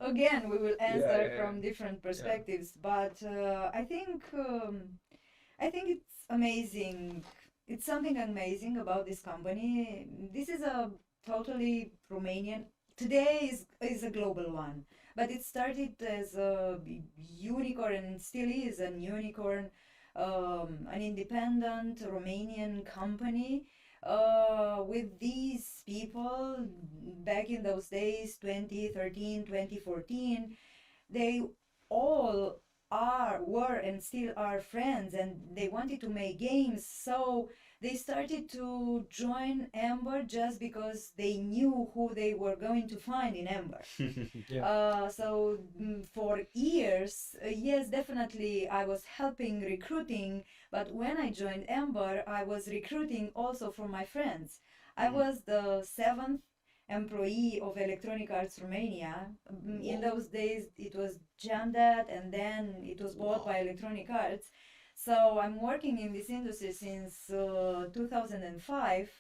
Again, we will answer from different perspectives, but I think it's amazing. It's something amazing about this company. This is a totally Romanian. Today is a global one, but it started as a unicorn and still is a unicorn, an independent Romanian company. With these people back in those days, 2013, 2014, they all were and still are friends, and they wanted to make games, so they started to join Amber just because they knew who they were going to find in Amber. So for years, yes, definitely I was helping recruiting, but when I joined Amber, I was recruiting also from my friends. I was the 7th employee of Electronic Arts Romania. In those days, it was Jamdat, and then it was bought by Electronic Arts. So I'm working in this industry since 2005.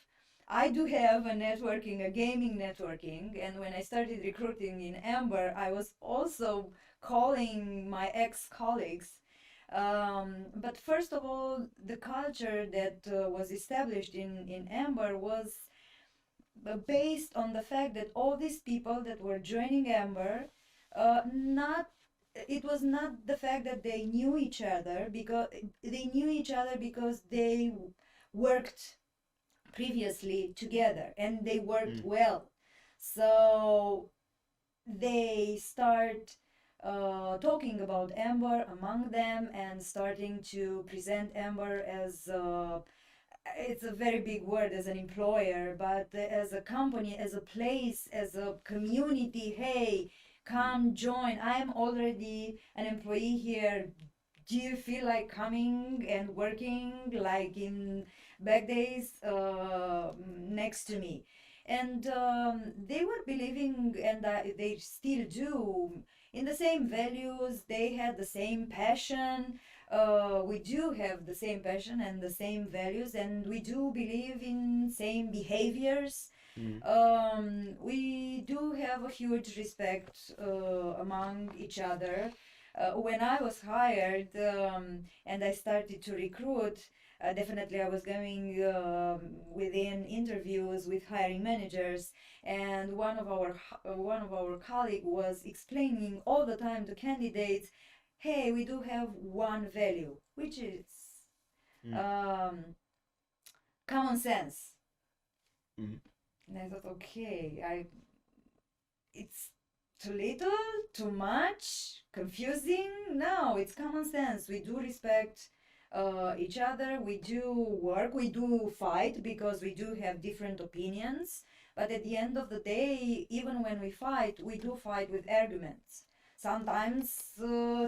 I do have a gaming networking, and when I started recruiting in Amber, I was also calling my ex-colleagues. But first of all, the culture that was established in Amber was based on the fact that all these people that were joining Amber, it was not the fact that they knew each other, because they worked previously together and they worked well. So they start talking about Amber among them and starting to present Amber as it's a very big word as an employer, but as a company, as a place, as a community. Hey, come join. I'm already an employee here. Do you feel like coming and working like in back days next to me? And they were believing, and they still do, in the same values. They had the same passion. We do have the same passion and the same values, and we do believe in same behaviors. We do have a huge respect among each other. When I was hired and I started to recruit, definitely I was going within interviews with hiring managers, and one of our colleague was explaining all the time to candidates, hey, we do have one value, which is common sense. And I thought, okay, it's too little, too much, confusing. No, it's common sense. We do respect each other. We do work. We do fight because we do have different opinions. But at the end of the day, even when we do fight with arguments. Sometimes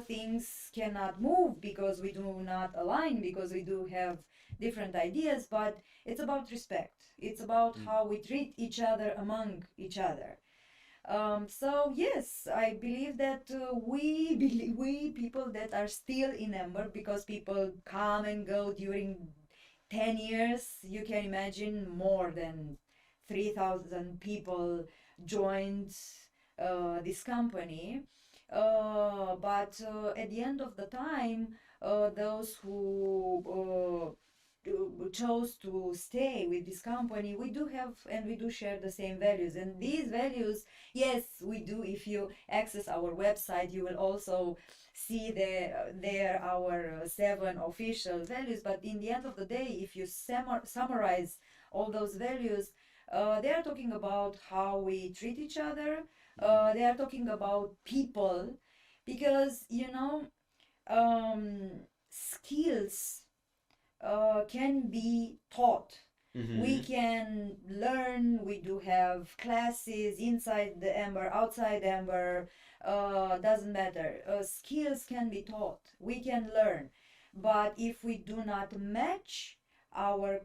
things cannot move because we do not align, because we do have different ideas, but it's about respect. It's about how we treat each other among each other. So yes, I believe that we people that are still in Amber, because people come and go during 10 years, you can imagine more than 3,000 people joined this company. But at the end of the time, those who chose to stay with this company, we do have and we do share the same values. And these values, yes, we do. If you access our website, you will also see there our 7 official values. But in the end of the day, if you summarize all those values, they are talking about how we treat each other. They are talking about people, because skills can be taught. We can learn. We do have classes inside the Amber, outside Amber, doesn't matter. Skills can be taught. We can learn. But if we do not match our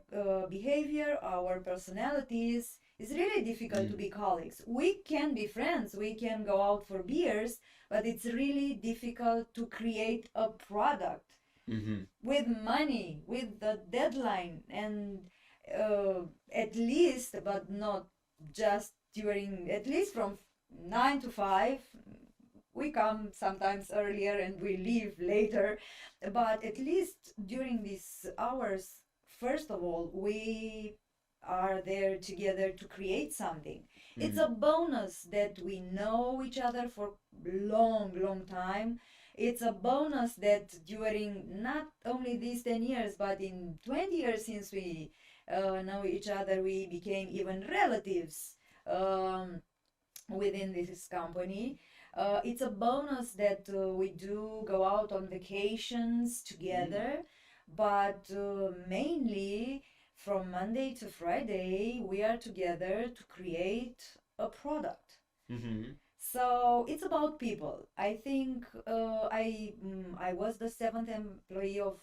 behavior, our personalities, it's really difficult to be colleagues. We can be friends, we can go out for beers, but it's really difficult to create a product with money, with the deadline, and at least, but not just during, at least from 9 to 5. We come sometimes earlier and we leave later, but at least during these hours, first of all, we are there together to create something. It's a bonus that we know each other for long time. It's a bonus that during not only these 10 years, but in 20 years since we know each other, we became even relatives within this company. It's a bonus that we do go out on vacations together, but mainly from Monday to Friday, we are together to create a product. So it's about people. I think I was the 7th employee of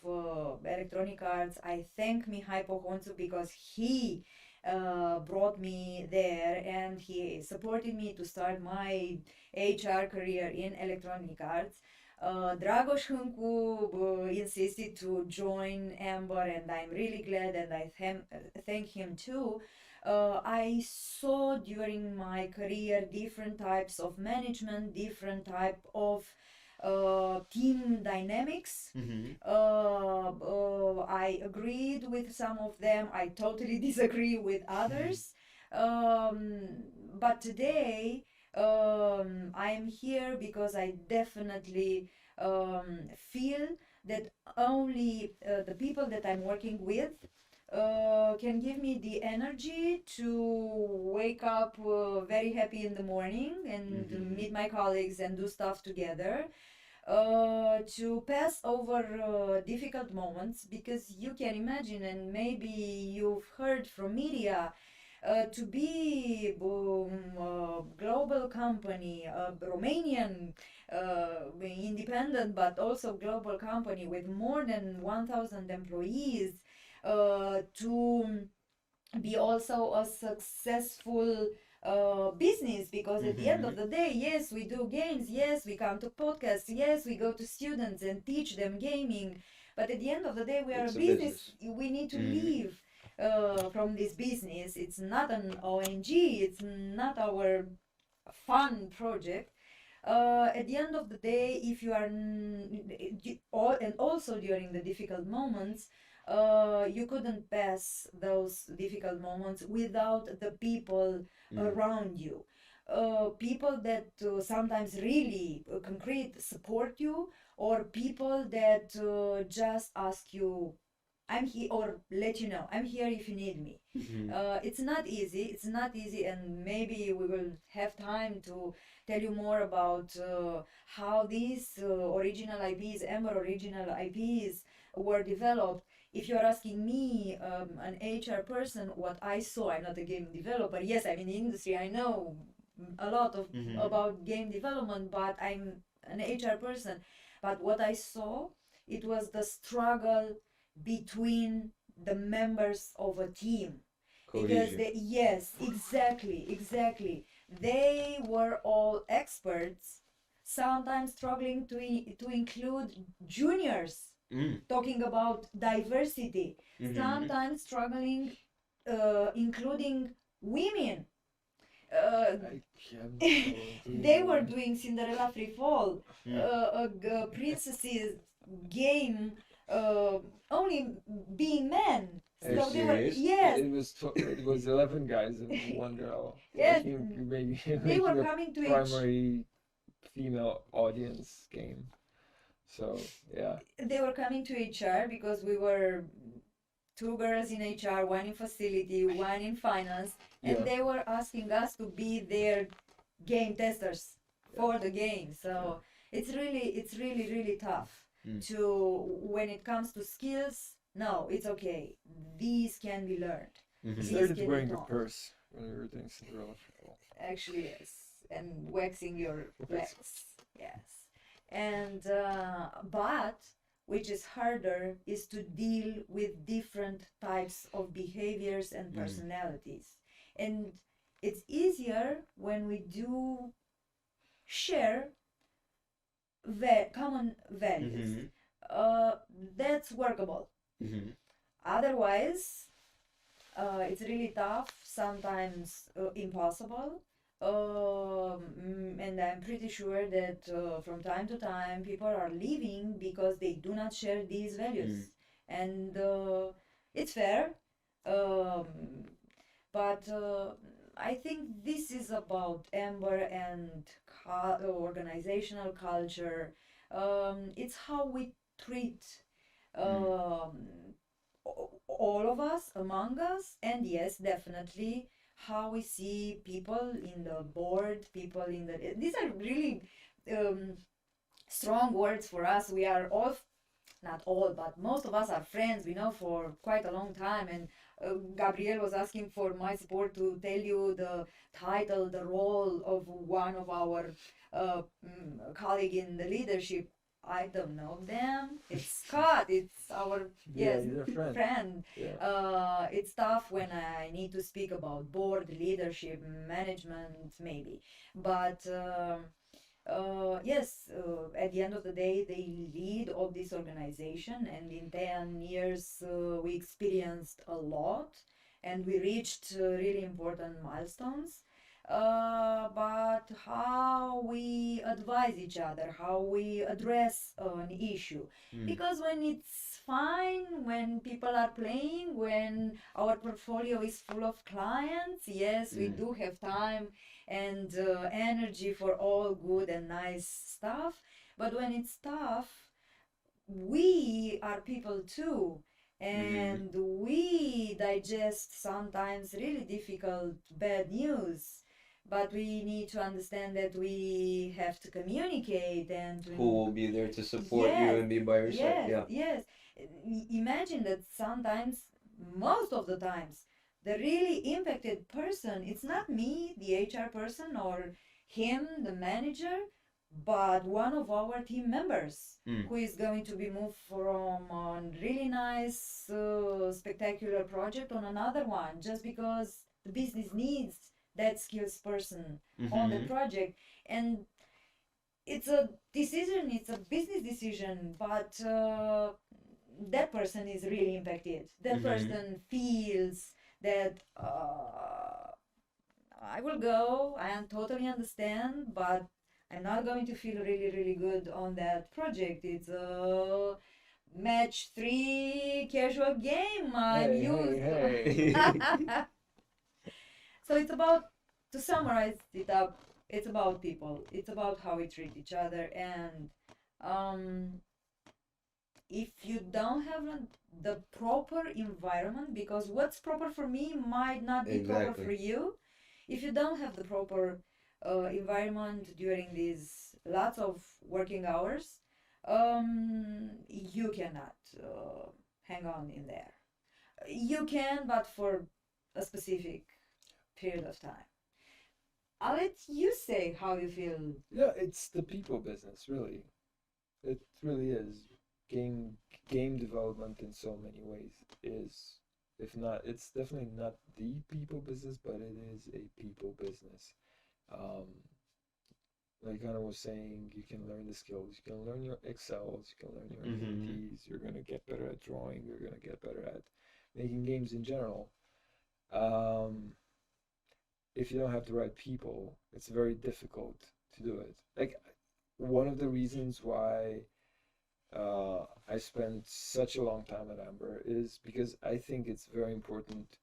Electronic Arts. I thank Mihai Pohonțu because he brought me there and he supported me to start my HR career in Electronic Arts. Dragoș Hâncu insisted to join Amber, and I'm really glad, and I thank him too. I saw during my career different types of management, different type of team dynamics. I agreed with some of them. I totally disagree with others. But today, I am here because I definitely feel that only the people that I'm working with can give me the energy to wake up very happy in the morning and meet my colleagues and do stuff together, to pass over difficult moments, because you can imagine, and maybe you've heard from media, to be global company, a Romanian independent but also global company with more than 1,000 employees, to be also a successful business, because at the end of the day, yes, we do games, yes, we come to podcasts, yes, we go to students and teach them gaming, but at the end of the day, we are It's a a business. business. We need to live from this business. It's not an ONG, it's not our fun project. At the end of the day, if you are and also during the difficult moments, you couldn't pass those difficult moments without the people around you. People that sometimes really concrete support you, or people that just ask you, I'm here, or let you know, I'm here if you need me. It's not easy. It's not easy, and maybe we will have time to tell you more about how these original IPs, Amber original IPs, were developed. If you're asking me, an HR person, what I saw, I'm not a game developer. Yes, I'm in the industry. I know a lot of about game development, but I'm an HR person. But what I saw, it was the struggle between the members of a team, because Cohesion. they, yes, exactly, they were all experts, sometimes struggling to include juniors, talking about diversity, sometimes struggling including women. I can't go They were doing Cinderella Free Fall, a princess's game, only being men. Are you So they were, serious? yes, it was 11 guys and one girl. yes, You make they were making a coming to each. primary female audience game. So yeah, They were coming to HR because we were two girls in HR, one in facility, one in finance, and Yeah. they were asking us to be their game testers for the game. So it's really tough to, when it comes to skills. No, it's okay. These can be learned. I These started can be wearing a taught. purse when we were doing Cinderella. Actually, yes, and waxing your legs, yes. And but which is harder is to deal with different types of behaviors and personalities, and it's easier when we do share common values. That's workable. Otherwise, it's really tough, sometimes impossible. And I'm pretty sure that from time to time people are leaving because they do not share these values. And it's fair. Um, but I think this is about Amber and organizational culture. It's how we treat all of us, among us, and yes, definitely how we see people in the board, people in the. These are really strong words for us. We are all, not all, but most of us are friends. We know for quite a long time, and Gabriel was asking for my support to tell you the title, the role of one of our colleague in the leadership. I don't know them. It's Scott. It's our yes he's a friend. friend. Yeah. It's tough when I need to speak about board leadership, management, maybe, but. Yes, at the end of the day, they lead all this organization, and in 10 years, we experienced a lot and we reached really important milestones. But how we advise each other, how we address an issue. Because when it's fine, when people are playing, when our portfolio is full of clients, yes, we do have time and energy for all good and nice stuff. But when it's tough, we are people too, and we digest sometimes really difficult bad news, but we need to understand that we have to communicate and to Who will be there to support you Yes, and be by your side? yes, Yeah. yes. Imagine that sometimes, most of the times, the really impacted person, it's not me, the HR person, or him, the manager, but one of our team members Mm. who is going to be moved from a really nice, spectacular project on another one just because the business needs that skills person on the Mm-hmm. project. And it's a decision, it's a business decision, but that person is really impacted. That Mm-hmm. person feels that I will go, I totally understand, but I'm not going to feel really, really good on that project. It's a match 3 casual game. I'm Hey, used. hey, So it's about, to summarize it up, it's about people. It's about how we treat each other. And um, if you don't have the proper environment, because what's proper for me might not be proper for Exactly. you, if you don't have the proper environment during these lots of working hours, you cannot hang on in there. You can, but for a specific period of time. I'll let you say how you feel. yeah, it's the people business, really. It really is. Game game development in so many ways is, if not, it's definitely not the people business, but it is a people business. Um, like Anna was saying, you can learn the skills, you can learn your Excels, you can learn your Mm-hmm. Unities, you're gonna get better at drawing, you're gonna get better at making games in general. Um, if you don't have the right people, it's very difficult to do it. Like one of the reasons why I spent such a long time at Amber is because I think it's very important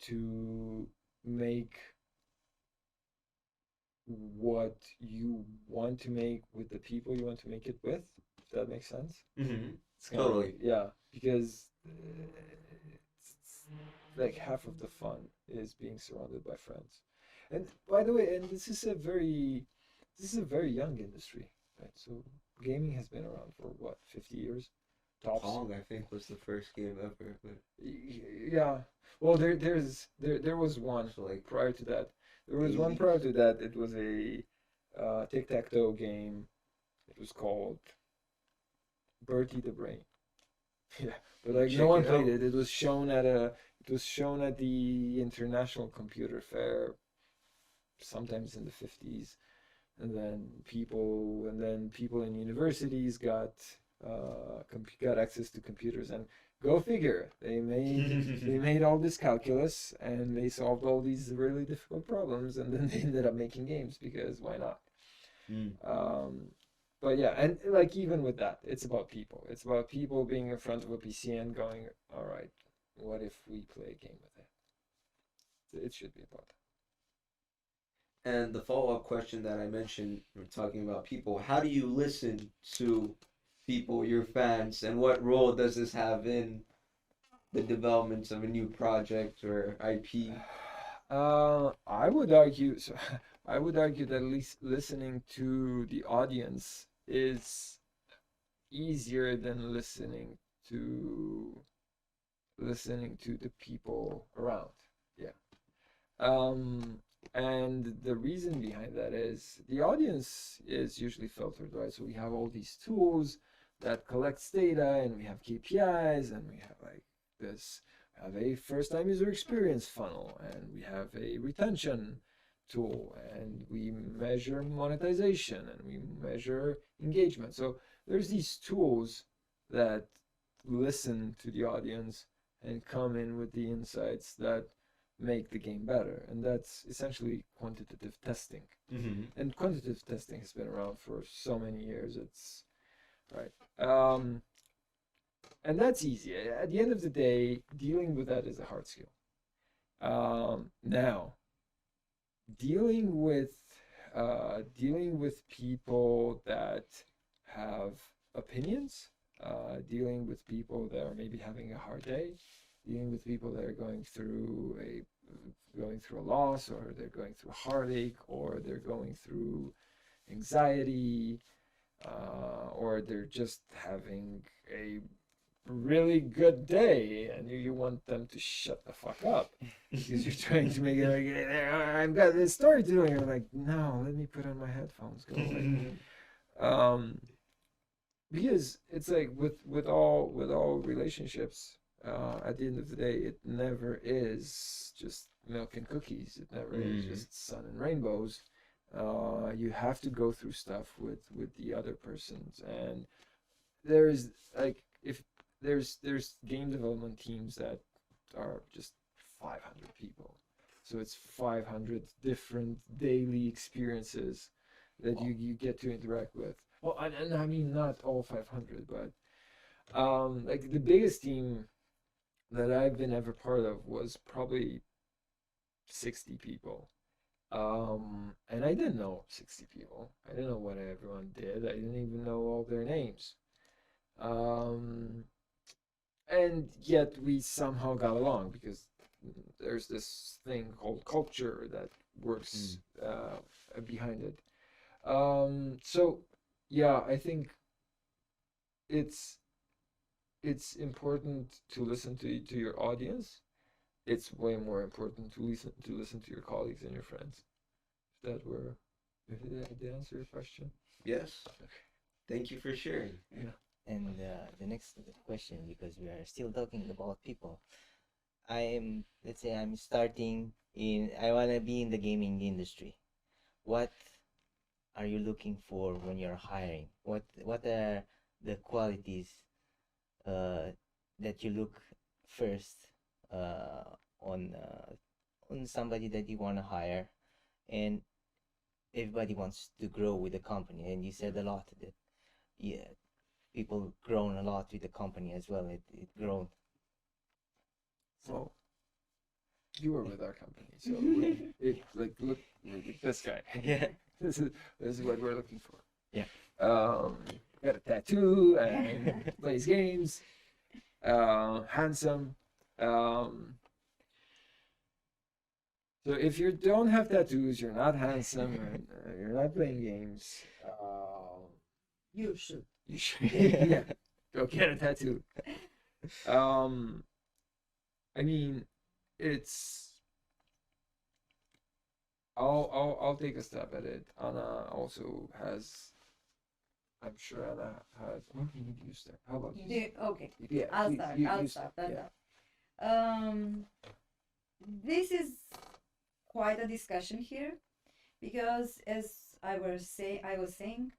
to make what you want to make with the people you want to make it with, if that makes sense. Mm-hmm. It's kind of, Totally. yeah, because it's like half of the fun is being surrounded by friends. And by the way, and this is a very young industry, right? So gaming has been around for what, 50 years tops. Pong, I think, was the first game ever. But Yeah. Well, there was one so like prior to that. There was one 80s. prior to that. It was a tic-tac-toe game. It was called Bertie the Brain. Yeah, but like no Check one it played out. it. It was shown at the International Computer Fair, sometimes in the 50s, and then people in universities got access to computers, and go figure, they made all this calculus and they solved all these really difficult problems, and then they ended up making games because why not? Mm. But yeah, and like even with that, it's about people. It's about people being in front of a PC and going, all right, what if we play a game with it? It should be about And the follow-up question that I mentioned, we're talking about people. How do you listen to people, your fans, and what role does this have in the development of a new project or IP? I would argue, so I would argue that at least listening to the audience is easier than listening to the people around. Yeah. And the reason behind that is the audience is usually filtered, right? So we have all these tools that collects data, and we have KPIs, and we have like this, have a first time user experience funnel, and we have a retention tool, and we measure monetization, and we measure engagement. So there's these tools that listen to the audience and come in with the insights that make the game better, and that's essentially quantitative testing. Mm-hmm. And quantitative testing has been around for so many years. It's right. And that's easy. At the end of the day, dealing with that is a hard skill. Now, dealing with dealing with people that have opinions dealing with people that are maybe having a hard day, dealing with people that are going through a loss, or they're going through heartache, or they're going through anxiety, or they're just having a really good day, and you want them to shut the fuck up because you're trying to make it like, I've got this story to do, and you're like, no, let me put on my headphones, go away. Because it's like with all relationships, at the end of the day, it never is just milk and cookies. It never is just sun and rainbows. You have to go through stuff with the other persons, and there's like, if there's game development teams that are just 500 people, so it's 500 different daily experiences that you get to interact with. Well, and I mean, not all 500, but like the biggest team that I've been ever part of was probably 60 people. And I didn't know 60 people. I didn't know what everyone did. I didn't even know all their names. And yet we somehow got along because there's this thing called culture that works behind it. So yeah, I think it's important to listen to your audience. It's way more important to listen to your colleagues and your friends. If that answer your question? Yes. Okay. Thank you for sharing. Yeah. And the next question, because we are still talking about people. Let's say I'm starting I want to be in the gaming industry. What are you looking for when you're hiring? What are the qualities that you look first on somebody that you want to hire? And everybody wants to grow with the company, and you said a lot that people grown a lot with the company as well. It grown. So, well, you were with our company, so look at this guy. Yeah. This is what we're looking for. Yeah. Got a tattoo and plays games. Handsome. So if you don't have tattoos, you're not handsome, and you're not playing games. You should. You should, yeah, go get a tattoo. I mean, it's. I'll take a stab at it. Ana also has. I'm sure Ana has. What do you start? How about you? Okay. Yeah, I'll please, start. you start. This is quite a discussion here, because as I was saying,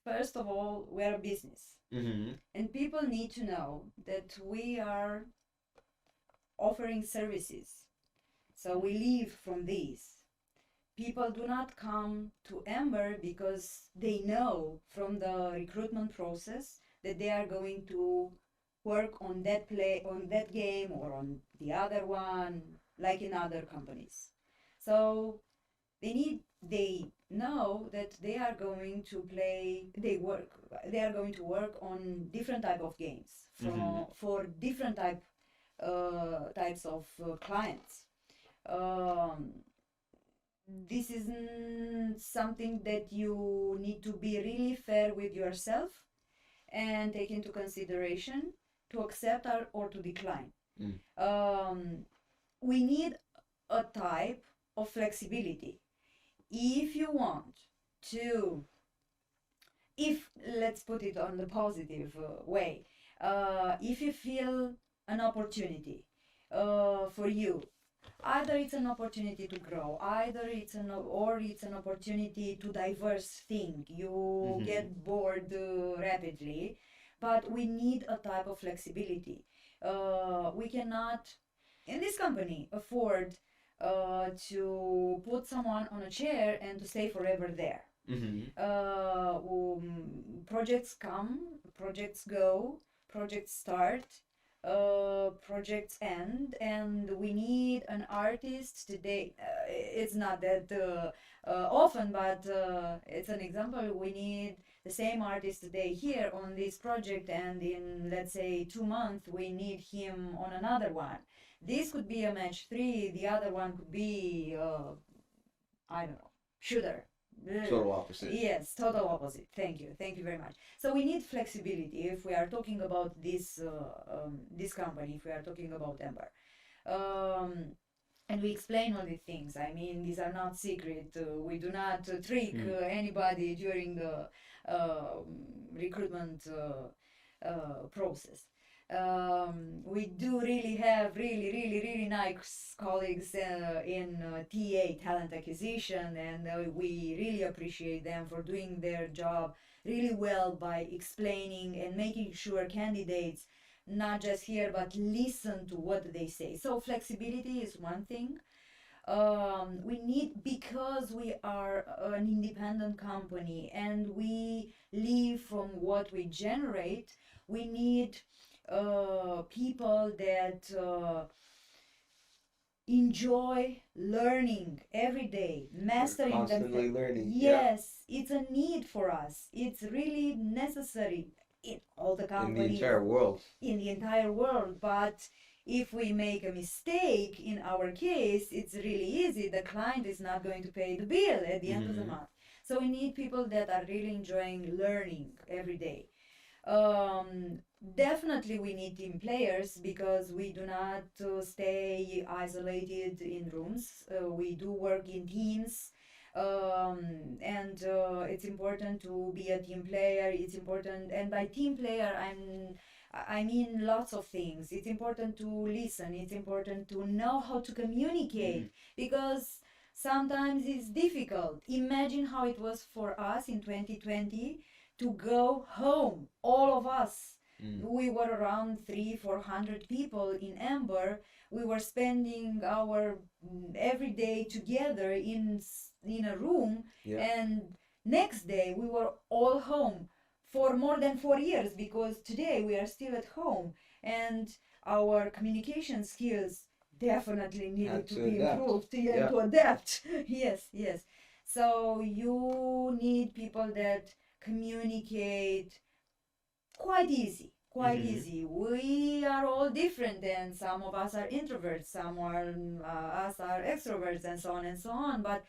first of all, we're a business, and people need to know that we are offering services. So we live from these. People do not come to Amber because they know from the recruitment process that they are going to work on that game or on the other one, like in other companies. So they know that they are going to work on different type of games for different types of clients. This is something that you need to be really fair with yourself and take into consideration to accept or to decline. We need a type of flexibility. If you want to, let's put it on the positive way, if you feel an opportunity for you, either it's an opportunity to grow, either it's an opportunity to diverse think. You get bored rapidly, but we need a type of flexibility. We cannot, in this company, afford to put someone on a chair and to stay forever there. Projects come, projects go, projects start. projects end and we need an artist today. It's not that often, but it's an example. We need the same artist today here on this project, and in, let's say, 2 months we need him on another one. This could be a match 3, the other one could be I don't know, shooter. Total opposite. Yes, total opposite. Thank you very much. So we need flexibility if we are talking about this company, if we are talking about Ember. And we explain all these things. I mean, these are not secret. We do not trick anybody during the recruitment process. We do really have really nice colleagues in TA, talent acquisition, and we really appreciate them for doing their job really well by explaining and making sure candidates not just hear but listen to what they say. So flexibility is one thing. We need, because we are an independent company and we live from what we generate, we need people that enjoy learning every day, mastering Constantly learning. Yes, it's a need for us. It's really necessary in all the In companies. the entire world. In the entire world. But if we make a mistake, in our case, it's really easy. The client is not going to pay the bill at the end of the month. So we need people that are really enjoying learning every day. Definitely we need team players, because we do not stay isolated in rooms. We do work in teams, and it's important to be a team player. It's important, and by team player I mean lots of things. It's important to listen. It's important to know how to communicate, because sometimes it's difficult. Imagine how it was for us in 2020 to go home, all of us. We were around 300-400 people in Amber. We were spending our every day together in a room, and next day we were all home for more than 4 years, because today we are still at home, and our communication skills definitely needed to be improved to adapt. Yes. So you need people that communicate quite easy. We are all different, and some of us are introverts, some are us are extroverts, and so on. But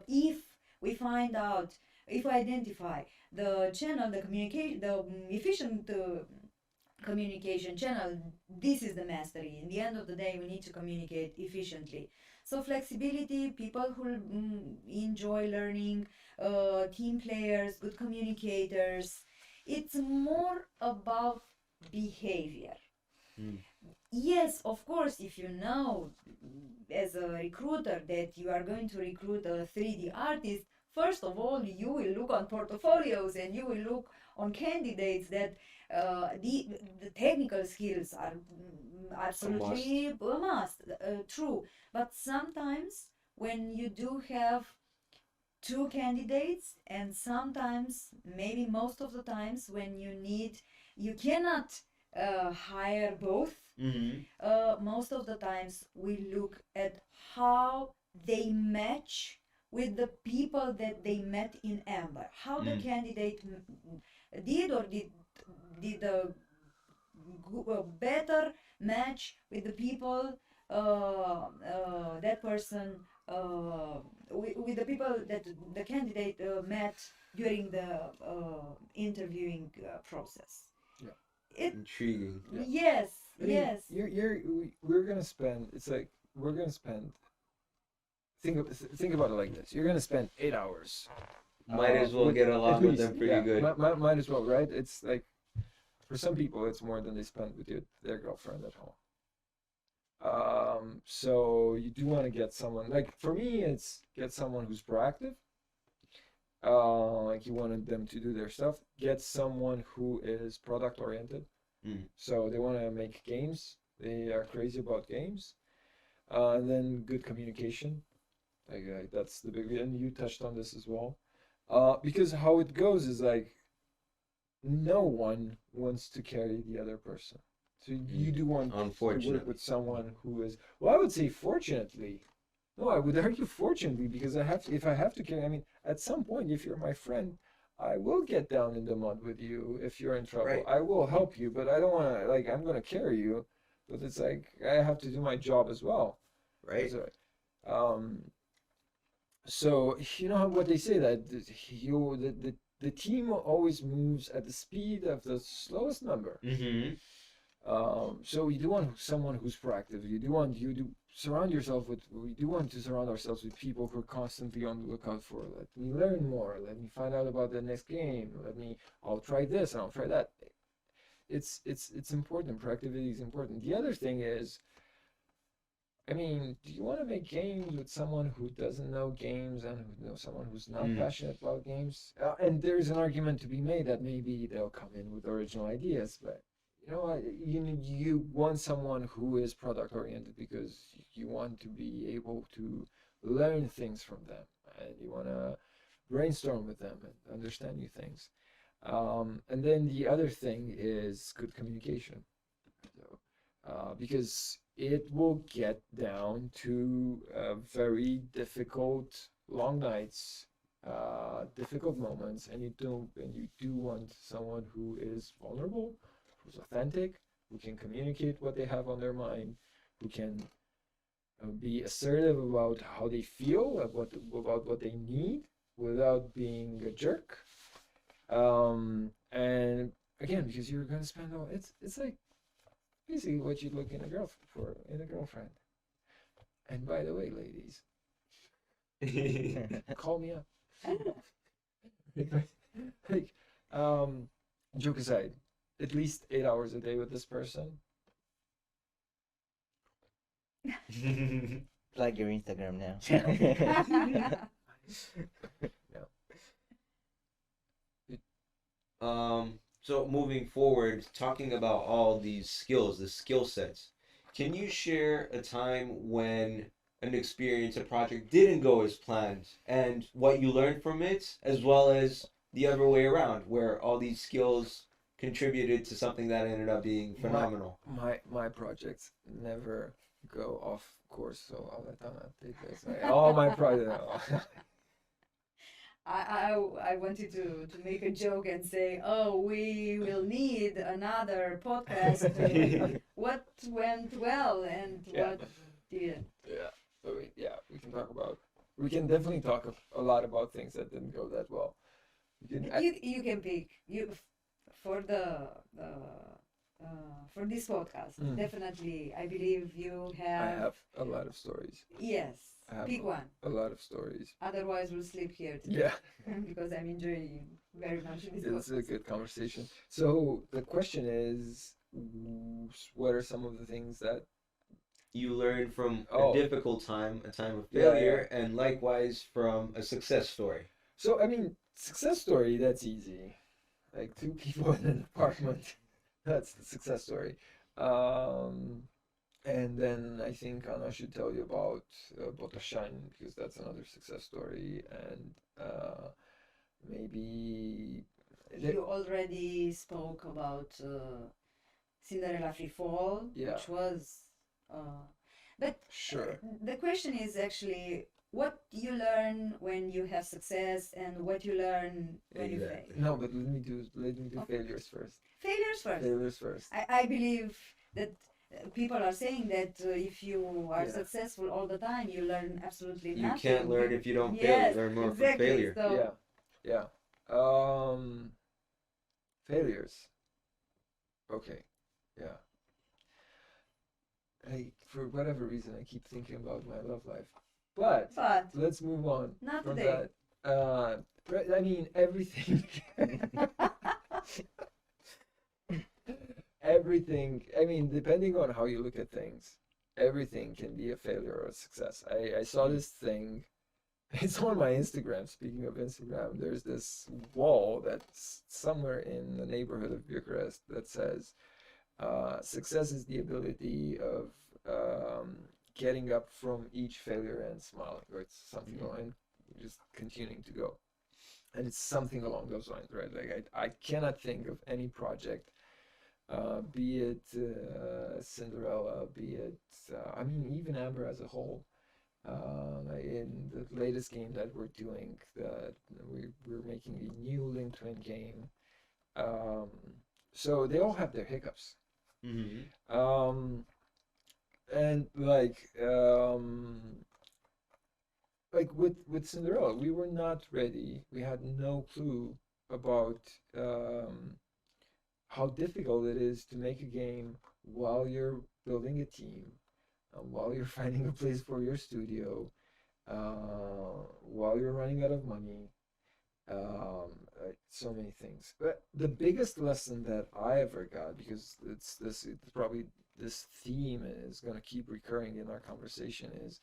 if we identify the channel, the communication, the efficient communication channel, this is the mastery. In the end of the day, we need to communicate efficiently. So flexibility, people who enjoy learning, team players, good communicators. It's more about behavior. Yes, of course, if you know as a recruiter that you are going to recruit a 3D artist, first of all, you will look on portfolios and you will look on candidates that the technical skills are absolutely a must. True. But sometimes when you do have 2 candidates, and sometimes, maybe most of the times, when you cannot hire both. Most of the times we look at how they match with the people that they met in Amber. How the candidate did a better match with the people, that person, with the people that the candidate met during the interviewing process. Intriguing. Yes. We're gonna spend. It's like we're gonna spend. Think about it like this. You're gonna spend 8 hours. Might as well get along with them pretty good. Might as well, right? It's like, for some people, it's more than they spend with their girlfriend at home. So you do want to get someone, like for me, it's get someone who's proactive. Like you wanted them to do their stuff. Get someone who is product oriented. So they want to make games. They are crazy about games. And then good communication. Like that's the big, and you touched on this as well. Because how it goes is like no one wants to carry the other person. So you do want to work Unfortunately. with someone who is, well, I would say fortunately. No, I would argue fortunately, because if I have to carry, I mean, at some point, if you're my friend, I will get down in the mud with you if you're in trouble. Right. I will help you, but I don't want to, like, I'm going to carry you, but it's like, I have to do my job as well. Right. Um, so you know what they say, that the team always moves at the speed of the slowest member. Mm-hmm. So you do want someone who's proactive. You do surround yourself with. We do want to surround ourselves with people who are constantly on the lookout for. Let me learn more. Let me find out about the next game. I'll try this and I'll try that. It's important. Proactivity is important. The other thing is, I mean, do you want to make games with someone who doesn't know games and someone who's not passionate about games? And there's an argument to be made that maybe they'll come in with original ideas, but you know what? You want someone who is product oriented because you want to be able to learn things from them, and you want to brainstorm with them and understand new things. And then the other thing is good communication. So, because it will get down to very difficult long nights, difficult moments, and you do want someone who is vulnerable, who's authentic, who can communicate what they have on their mind, who can be assertive about how they feel, about what they need, without being a jerk. And again, because you're gonna spend all, it's like basically what you'd look in a girlfriend. And by the way, ladies, call me up. Like, joke aside, at least 8 hours a day with this person. Plug your Instagram now. So moving forward, talking about all these skills, the skill sets, can you share a time when an experience, a project didn't go as planned and what you learned from it, as well as the other way around, where all these skills contributed to something that ended up being phenomenal? My projects never go off course, so I'll let Ana take this. All my projects. I wanted to make a joke and say, oh, we will need another podcast. What went well and what didn't. Yeah. So we can definitely talk a lot about things that didn't go that well. You can pick for for this podcast. Definitely, I believe you have. I have a lot of stories. Yes, pick one. A lot of stories. Otherwise, we'll sleep here today. Yeah. Because I'm enjoying very much this podcast. It's a good conversation. So the question is, what are some of the things that you learned from a difficult time, a time of failure, and likewise from a success story? So, I mean, success story, that's easy. Like 2 people in an apartment, that's the success story. And then I think Ana should tell you about Botashan, because that's another success story. And maybe... You already spoke about Cinderella Free Fall, which was... but sure. The question is actually what you learn when you have success and what you learn when you fail. No, but let me do failures first. Failures first. I believe that people are saying that if you are successful all the time, you learn absolutely nothing. You can't learn if you don't fail. You learn more from failure. So. Yeah. Failures. Okay. Yeah. For whatever reason, I keep thinking about my love life. But let's move on. Not from today. That. I mean, everything. Everything. I mean, depending on how you look at things, everything can be a failure or a success. I saw this thing. It's on my Instagram. Speaking of Instagram, there's this wall that's somewhere in the neighborhood of Bucharest that says, success is the ability of getting up from each failure and smiling, or it's something along, just continuing to go. And it's something along those lines, right? Like I cannot think of any project be it Cinderella, be it I mean even Amber as a whole. In the latest game that we're doing, that we're making a new Link Twin game. Um, so they all have their hiccups. Mm-hmm. And like with Cinderella, we were not ready. We had no clue about how difficult it is to make a game while you're building a team, while you're finding a place for your studio, while you're running out of money. So many things. But the biggest lesson that I ever got, because it's probably this theme is going to keep recurring in our conversation, is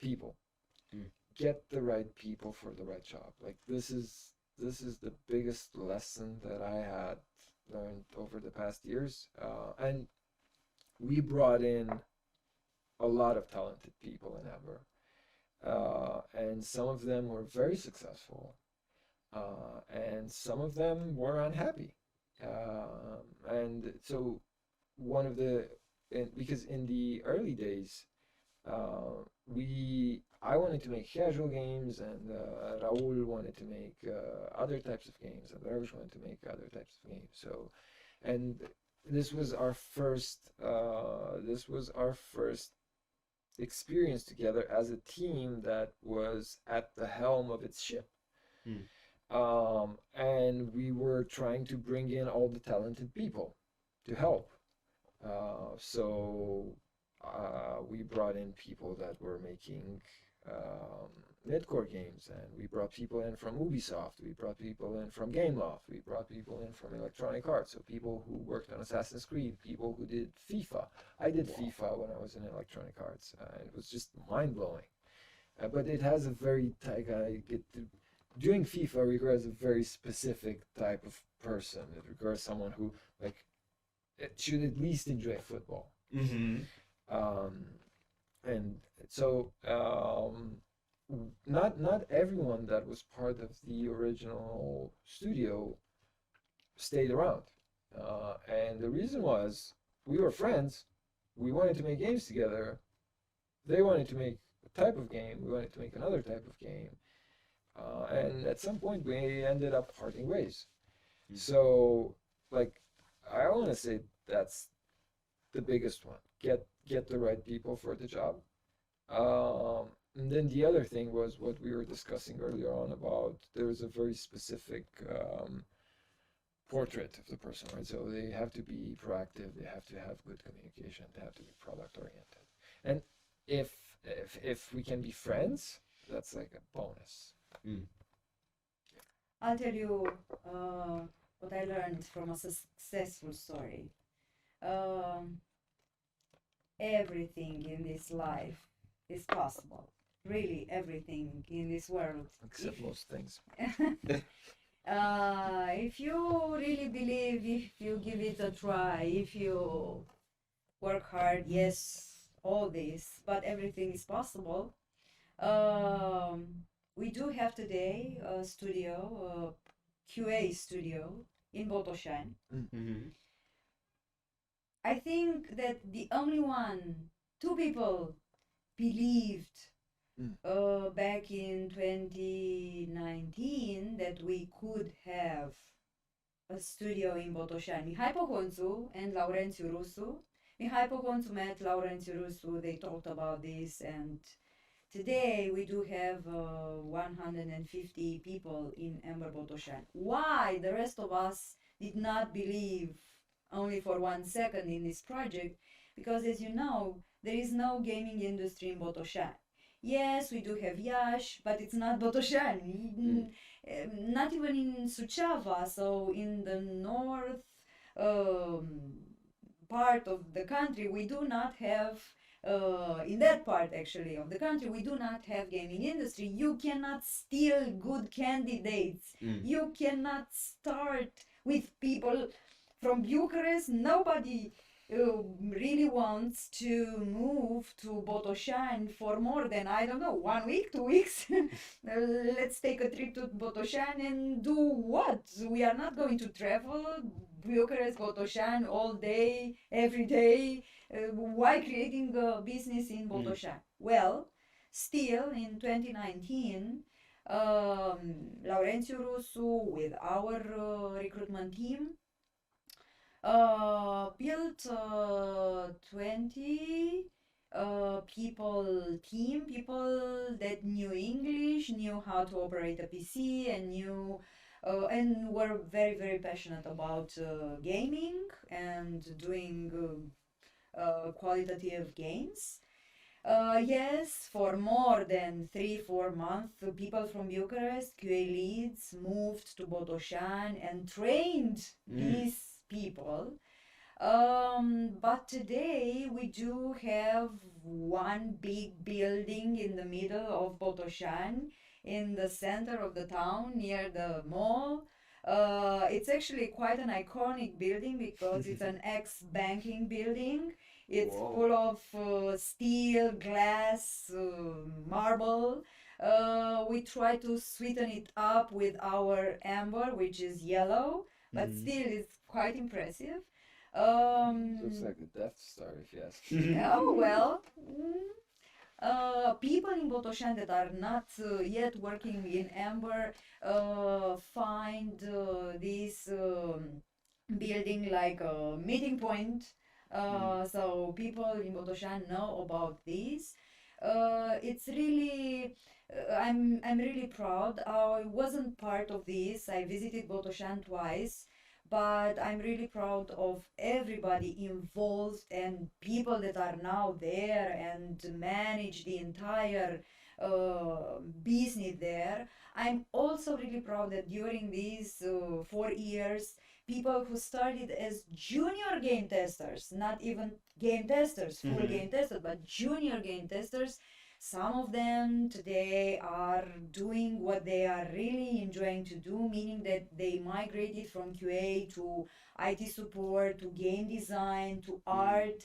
people. Get the right people for the right job. Like this is the biggest lesson that I had learned over the past years. And we brought in a lot of talented people in Amber. And some of them were very successful. And some of them were unhappy. And so one of the, because in the early days, I wanted to make casual games, and Raul wanted to make other types of games, and Darvish wanted to make other types of games. So, and this was our first experience together as a team that was at the helm of its ship. And we were trying to bring in all the talented people to help. So we brought in people that were making mid-core games, and we brought people in from Ubisoft, we brought people in from Gameloft, we brought people in from Electronic Arts, so people who worked on Assassin's Creed, people who did FIFA. I did FIFA when I was in Electronic Arts, and it was just mind-blowing. But it has a very, doing FIFA requires a very specific type of person. It requires someone who, like, it should at least enjoy football. Mm-hmm. And so not everyone that was part of the original studio stayed around. And the reason was we were friends. We wanted to make games together. They wanted to make a type of game. We wanted to make another type of game. And at some point we ended up parting ways. So, like, I want to say that's the biggest one. Get the right people for the job. And then the other thing was what we were discussing earlier on about there's a very specific portrait of the person, right? So they have to be proactive, they have to have good communication, they have to be product oriented. And if we can be friends, that's like a bonus. I'll tell you what I learned from a successful story. Everything in this life is possible. Really, everything in this world. Except most things. If you really believe, if you give it a try, if you work hard, yes, all this, but everything is possible. We do have today a studio, a QA studio in Botoșani. Mm-hmm. I think that the only two people believed back in 2019 that we could have a studio in Botoșani. Mihai Poconțu and Laurențiu Rusu. Mihai Poconțu met Laurențiu Rusu, they talked about this, and today we do have 150 people in Amber Botoșani. Why the rest of us did not believe only for 1 second in this project? Because, as you know, there is no gaming industry in Botoșani. Yes, we do have Iași, but it's not Botoșani. Not even in Suceava, so in the north part of the country, we do not have, in that part actually of the country, we do not have gaming industry. You cannot steal good candidates. You cannot start with people from Bucharest. Nobody really wants to move to Botoșani for more than, I don't know, 1 week, 2 weeks. Let's take a trip to Botoșani and do what? We are not going to travel Bucharest, Botoșani all day, every day. Why creating a business in Botoșani? Well, still in 2019, Laurențiu Rusu with our recruitment team built 20 people that knew English, knew how to operate a PC, and knew and were very, very passionate about gaming and doing qualitative games. Yes, for more than 3-4 months, the people from Bucharest, QA leads, moved to Botoșani and trained these people. But today we do have one big building in the middle of Botoșani, in the center of the town near the mall. It's actually quite an iconic building because it's an ex-banking building. It's Whoa. full of steel, glass, marble. We try to sweeten it up with our amber, which is yellow, but still it's quite impressive. Looks like a Death Star, if you ask me. Oh well. People in Botoșani that are not yet working in Amber find this building like a meeting point. So people in Botoșani know about this. It's really, I'm really proud. I wasn't part of this. I visited Botoșani twice, but I'm really proud of everybody involved and people that are now there and manage the entire business there. I'm also really proud that during these 4 years, people who started as junior game testers, not even game testers, full game testers, but junior game testers, some of them today are doing what they are really enjoying to do, meaning that they migrated from QA to IT support, to game design, to art,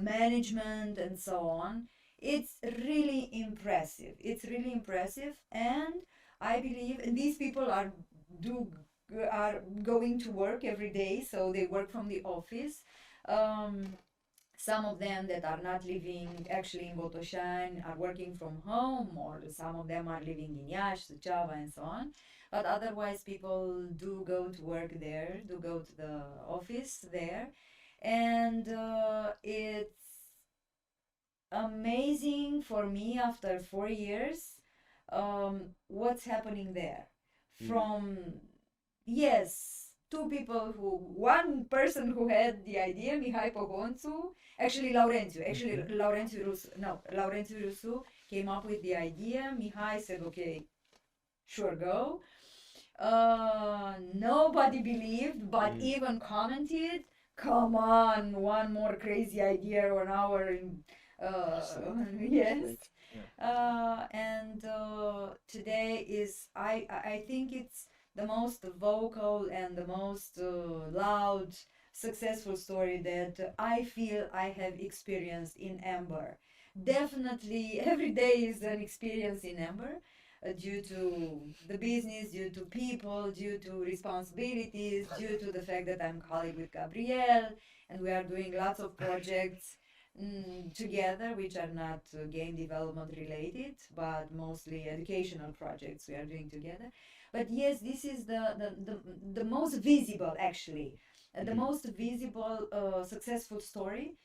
management, and so on. It's really impressive. It's really impressive, and I believe these people are going to work every day, so they work from the office. Some of them that are not living actually in Botoșani are working from home, or some of them are living in Iași, Suceava, and so on. But otherwise, people do go to work there, do go to the office there, and it's amazing for me after 4 years what's happening there. From yes, one person who had the idea, Mihai Pogonțu, Laurențiu Rusu came up with the idea. Mihai said, okay, sure, go. Nobody believed, but even commented, come on, one more crazy idea on our yes. And today is I think it's the most vocal and the most loud successful story that I feel I have experienced in Amber. Definitely every day is an experience in Amber, due to the business, due to people, due to responsibilities, due to the fact that I'm colleague with Gabriel and we are doing lots of projects together, which are not game development related, but mostly educational projects we are doing together. But yes, this is the most visible, actually, the most visible successful story,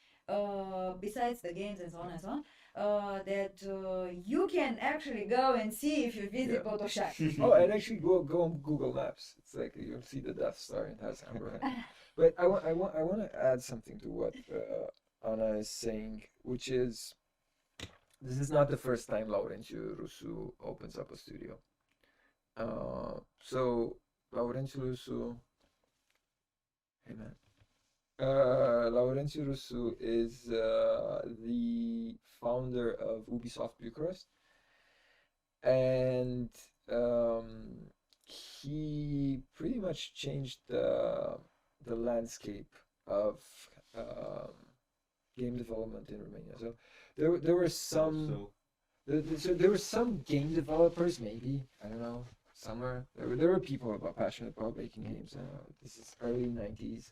besides the games and so on and so on, that you can actually go and see if you visit Botoșani. Oh, and actually go on Google Maps. It's like you'll see the Death Star and it has Amber. But I want to add something to what Ana is saying, which is this is not the first time Laurențiu Rusu opens up a studio. So Laurențiu Rusu, hey man, Laurențiu Rusu is the founder of Ubisoft Bucharest, and he pretty much changed the landscape of game development in Romania. So there were some there were some game developers, maybe, I don't know, somewhere. There were people passionate about making games. This is early 90s.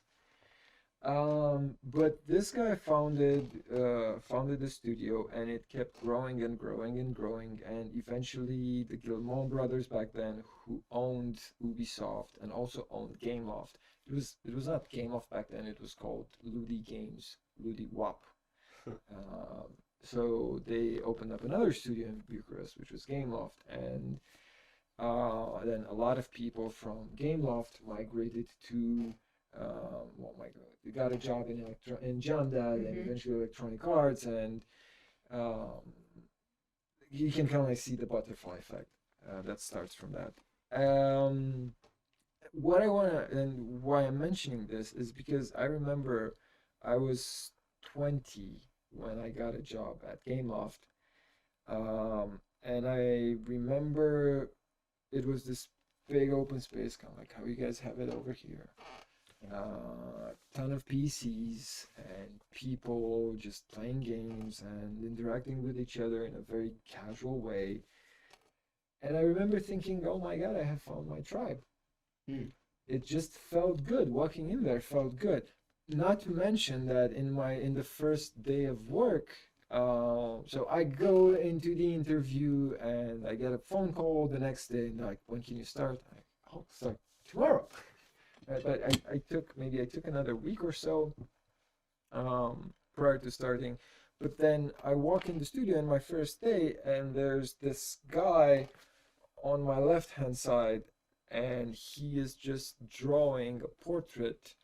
But this guy founded the studio, and it kept growing and growing and growing, and eventually the Guillemot brothers back then, who owned Ubisoft and also owned Gameloft. It was not Gameloft back then. It was called Ludi Games, Ludi WAP. So they opened up another studio in Bucharest, which was Gameloft, and then a lot of people from Gameloft migrated to oh my god, they got a job in Jandad and eventually Electronic Arts, and um, you can kind of see the butterfly effect that starts from that. What I want to, and why I'm mentioning this is because I remember I was 20 when I got a job at Gameloft, and I remember it was this big open space, kind of like how you guys have it over here. Ton of PCs and people just playing games and interacting with each other in a very casual way. And I remember thinking, oh my god, I have found my tribe. It just felt good. Walking in there felt good. Not to mention that in the first day of work, so I go into the interview and I get a phone call the next day, and like, when can you start? I'll start tomorrow. But I took another week or so prior to starting. But then I walk in the studio on my first day, and there's this guy on my left hand side, and he is just drawing a portrait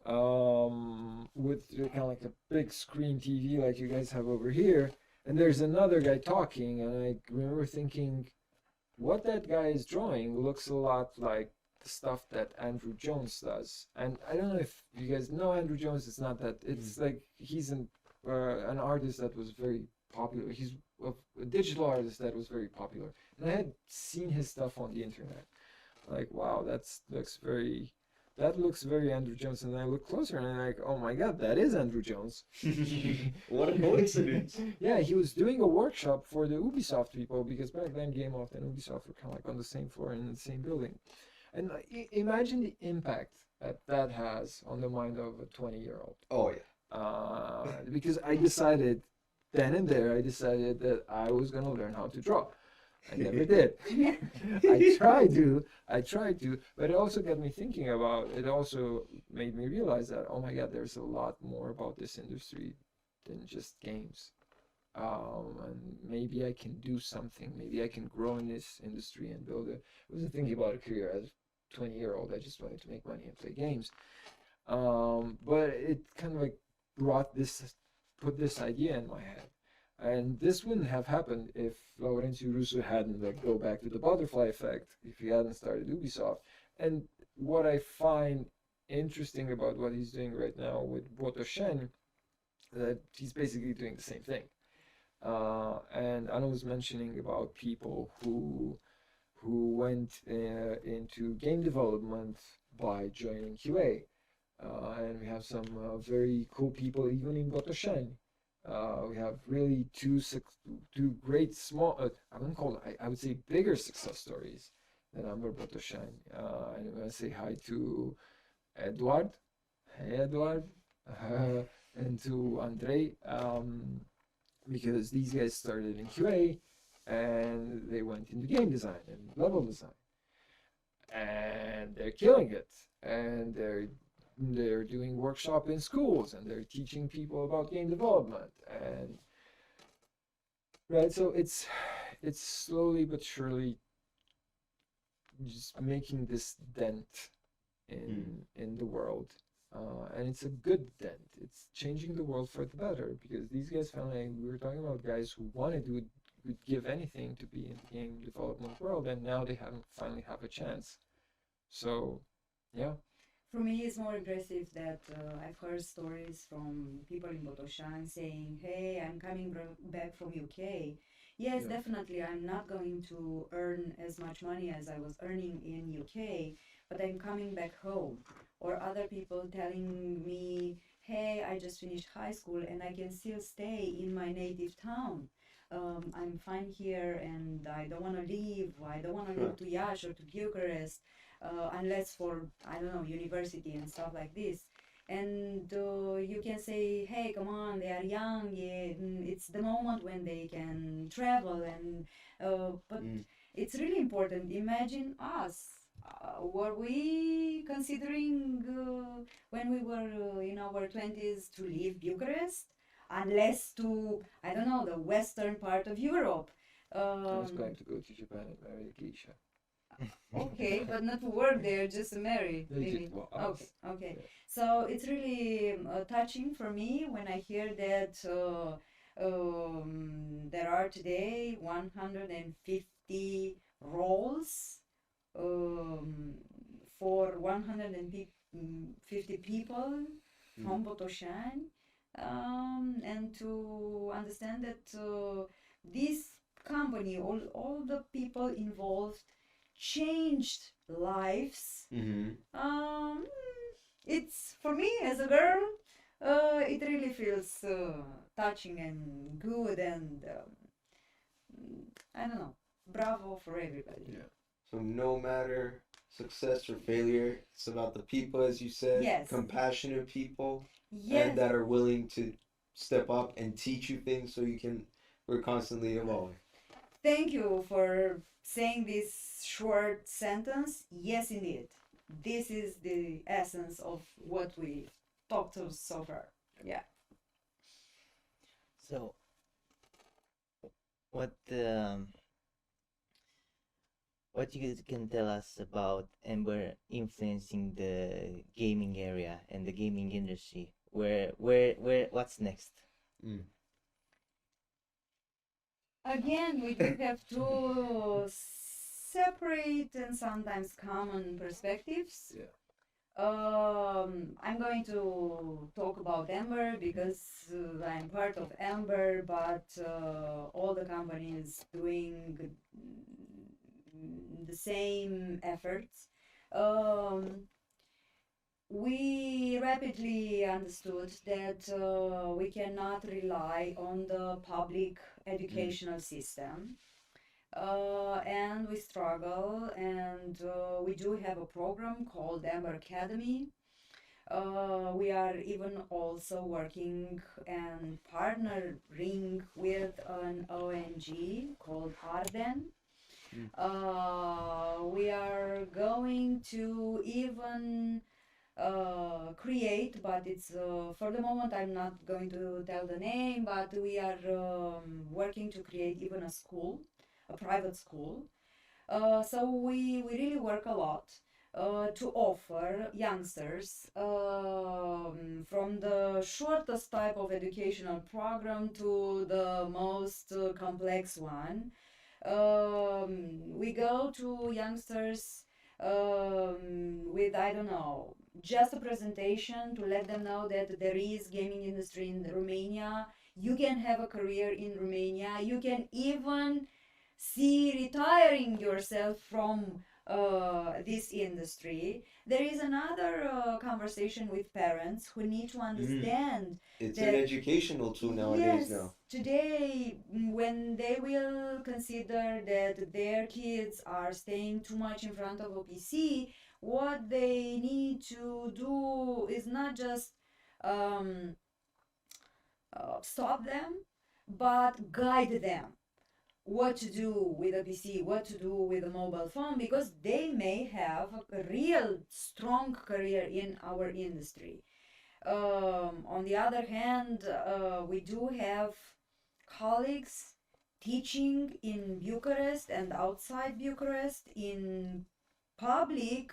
with kind of like a big screen TV like you guys have over here. And there's another guy talking, and I remember thinking, what that guy is drawing looks a lot like the stuff that Andrew Jones does. And I don't know if you guys know Andrew Jones. It's not that, it's like he's an artist that was very popular. He's a digital artist that was very popular, and I had seen his stuff on the internet. Like, wow, that looks very Andrew Jones. And I look closer, and I'm like, oh my god, that is Andrew Jones. What a coincidence. Yeah, he was doing a workshop for the Ubisoft people, because back then Gameloft and Ubisoft were kind of like on the same floor in the same building. And imagine the impact that has on the mind of a 20-year-old. Oh yeah. Because I decided then and there, that I was gonna learn how to draw. I never did. I tried to, but it also got me thinking about, it also made me realize that, oh my god, there's a lot more about this industry than just games. And maybe I can do something, maybe I can grow in this industry and build I wasn't thinking about a career as a 20-year-old, I just wanted to make money and play games. But it kind of like put this idea in my head. And this wouldn't have happened if Laurențiu Rusu hadn't, like, go back to the butterfly effect, if he hadn't started Ubisoft. And what I find interesting about what he's doing right now with Botoshen, that he's basically doing the same thing. And Anna was mentioning about people who went into game development by joining QA. And we have some very cool people even in Botoshen. We have really two great small, I wouldn't call it, I would say bigger success stories than Amber Botoshen. And I'm going to say hi to Eduard. Hey, Eduard. And to Andrei. Because these guys started in QA and they went into game design and level design. And they're killing it. And they're doing workshop in schools, and they're teaching people about game development, and right, so it's slowly but surely just making this dent in the world, and it's a good dent. It's changing the world for the better, because these guys finally, we were talking about guys who would give anything to be in the game development world, and now they finally have a chance. So yeah. For me, it's more impressive that I've heard stories from people in Botoshan saying, hey, I'm coming back from UK. Yes, Yeah. Definitely, I'm not going to earn as much money as I was earning in UK, but I'm coming back home. Or other people telling me, hey, I just finished high school and I can still stay in my native town. I'm fine here and I don't want to leave. I don't want to move to Iași or to Bucharest unless for, I don't know, university and stuff like this. And you can say, hey, come on, they are young. Yeah, it's the moment when they can travel. And but it's really important. Imagine us. Were we considering when we were in our 20s to leave Bucharest? Unless to, I don't know, the western part of Europe. I was going to go to Japan and marry a geisha. Okay, but not to work there, just to marry. Maybe. Okay, okay. Yeah. So it's really touching for me when I hear that there are today 150 roles for 150 people from Botoșani, and to understand that this company, all the people involved changed lives. It's for me as a girl, it really feels touching and good, and I don't know, bravo for everybody. Yeah. So no matter success or failure, it's about the people, as you said. Yes. Compassionate people. Yes. And that are willing to step up and teach you things so we're constantly evolving. Thank you for saying this short sentence. Yes, indeed. This is the essence of what we talked to so far. Yeah. So, what you can tell us about Amber influencing the gaming area and the gaming industry? What's next? Again, we do have two separate and sometimes common perspectives. Yeah. I'm going to talk about Amber because I'm part of Amber, but all the companies doing the same efforts. We rapidly understood that we cannot rely on the public educational system. And we struggle, and we do have a program called Amber Academy. We are even also working and partnering with an ONG called Arden. We are going to even create, but it's for the moment I'm not going to tell the name, but we are working to create even a school, a private school. So we really work a lot to offer youngsters from the shortest type of educational program to the most complex one. We go to youngsters with, I don't know, just a presentation to let them know that there is gaming industry in Romania. You can have a career in Romania. You can even see retiring yourself from this industry. There is another conversation with parents who need to understand. It's an educational tool nowadays. Yes, today, when they will consider that their kids are staying too much in front of a PC, what they need to do is not just stop them, but guide them what to do with a PC, what to do with a mobile phone, because they may have a real strong career in our industry. On the other hand, we do have colleagues teaching in Bucharest and outside Bucharest in public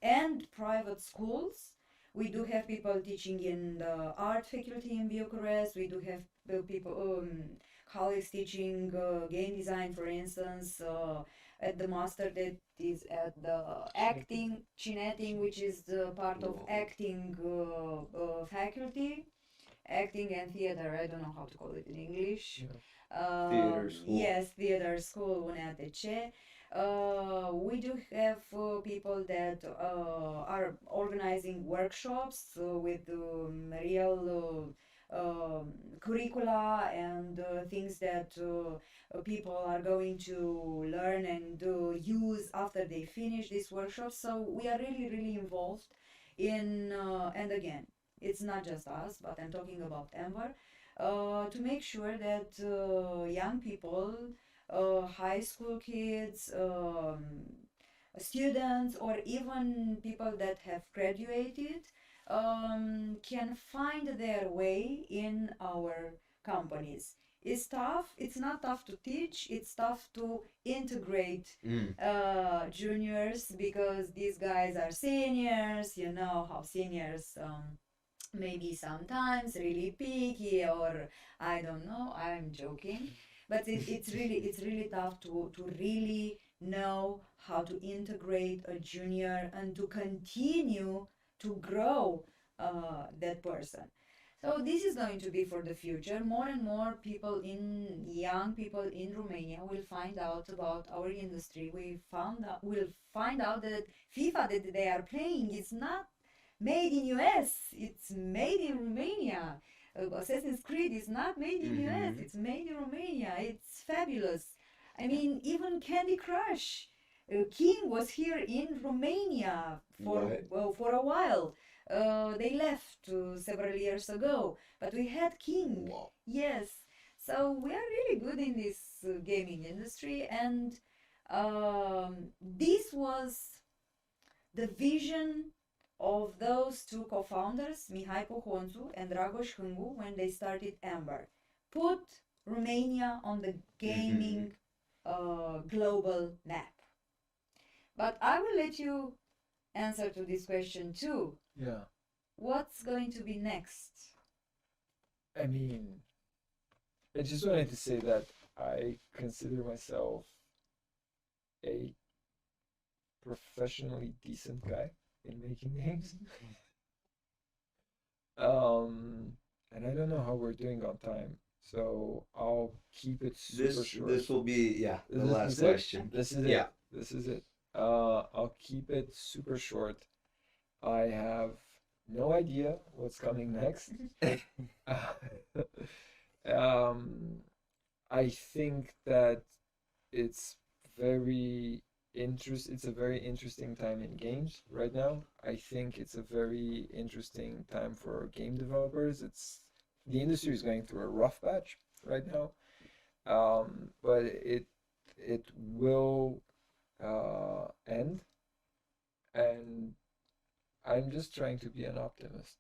and private schools. We do have people teaching in the art faculty in Bucharest. We do have people, colleagues teaching game design, for instance, at the master that is at the acting, cineting, which is the part of acting faculty. Acting and theater, I don't know how to call it in English. Theater school. Yes, theater school, UNEATC. We do have people that are organizing workshops with real curricula and things that people are going to learn and use after they finish this workshop. So we are really, really involved in, and again, it's not just us, but I'm talking about Enver, to make sure that young people, high school kids, students, or even people that have graduated can find their way in our companies. It's tough. It's not tough to teach. It's tough to integrate juniors, because these guys are seniors. You know how seniors maybe sometimes really picky, or I don't know. I'm joking, but it's really tough to really know how to integrate a junior and to continue to grow that person. So this is going to be for the future. More and more young people in Romania will find out about our industry. Will find out that FIFA that they are playing is not made in US. It's made in Romania. Assassin's Creed is not made in US. It's made in Romania. It's fabulous. I mean, even Candy Crush. King was here in Romania for a while. They left several years ago, but we had King. Wow. Yes, so we are really good in this gaming industry, and this was the vision of those two co-founders, Mihai Pohonțu and Dragoș Hângu, when they started Amber. Put Romania on the gaming global map. But I will let you answer to this question too. Yeah. What's going to be next? I mean, I just wanted to say that I consider myself a professionally decent guy in making games. And I don't know how we're doing on time, so I'll keep it super short. This will be the This last is it? question. This is Yeah. it. This is it. I'll keep it super short. I have no idea what's coming next. I think that it's it's a very interesting time in games right now. I think it's a very interesting time for game developers. The industry is going through a rough patch right now, but it will end, and I'm just trying to be an optimist.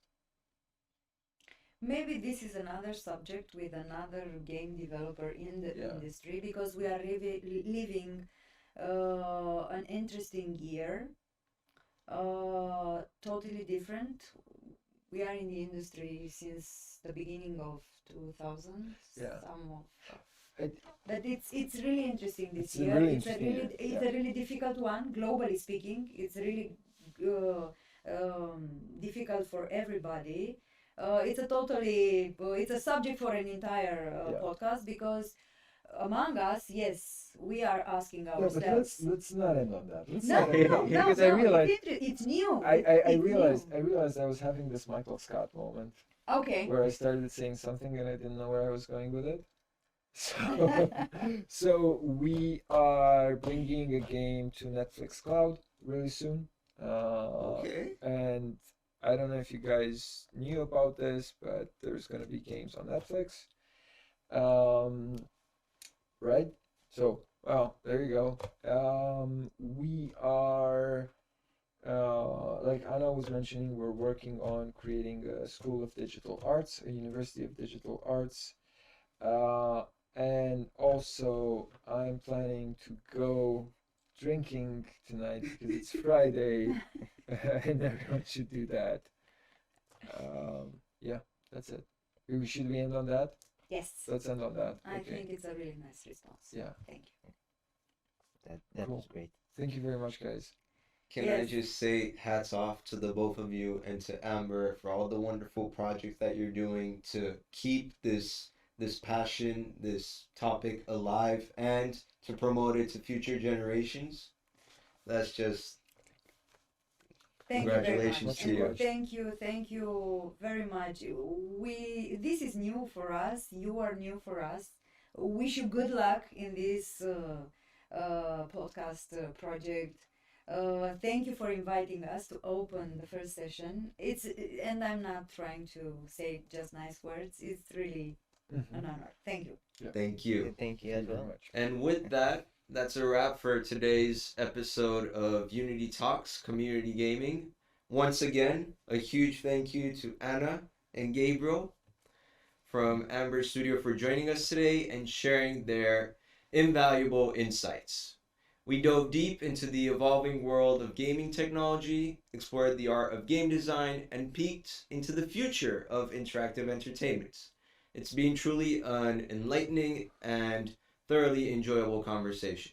Maybe this is another subject with another game developer in the Yeah. industry, because we are living an interesting year, totally different. We are in the industry since the beginning of 2000. Yeah. But it's really interesting this It's a year. really It's a interesting really year, it's a really difficult one, globally speaking. It's really difficult for everybody. It's a subject for an entire podcast, because among us, yes, we are asking Yeah, but ourselves. let's not end on that. Let's No, not end no, on no, because no, I realized it's new. I It's realized new. I realized I was having this Michael Scott moment Okay. where I started saying something and I didn't know where I was going with it. So we are bringing a game to Netflix Cloud really soon. Okay. And I don't know if you guys knew about this, but there's gonna be games on Netflix. Right? So, well, there you go. We are, like Ana was mentioning, we're working on creating a School of Digital Arts, a University of Digital Arts. And also, I'm planning to go drinking tonight because it's Friday, and everyone should do that. Yeah, that's it. Should we end on that? Yes. Let's end on that. I Okay. think it's a really nice response. Yeah. Thank you. That Cool. was great. Thank you very much, guys. Can I Yes. just say hats off to the both of you and to Amber for all the wonderful projects that you're doing to keep this passion, this topic alive, and to promote it to future generations. That's just Thank you very much. Congratulations to And you. thank you very much. This is new for us. You are new for us. Wish you good luck in this podcast project. Thank you for inviting us to open the first session. And I'm not trying to say just nice words. It's really an honor. Thank you. Thank you. Thank you Thank as you very well. much. And with that, that's a wrap for today's episode of Yunity Talks, community gaming. Once again, a huge thank you to Ana and Gabriel from Amber Studio for joining us today and sharing their invaluable insights. We dove deep into the evolving world of gaming technology, explored the art of game design, and peeked into the future of interactive entertainment. It's been truly an enlightening and thoroughly enjoyable conversation.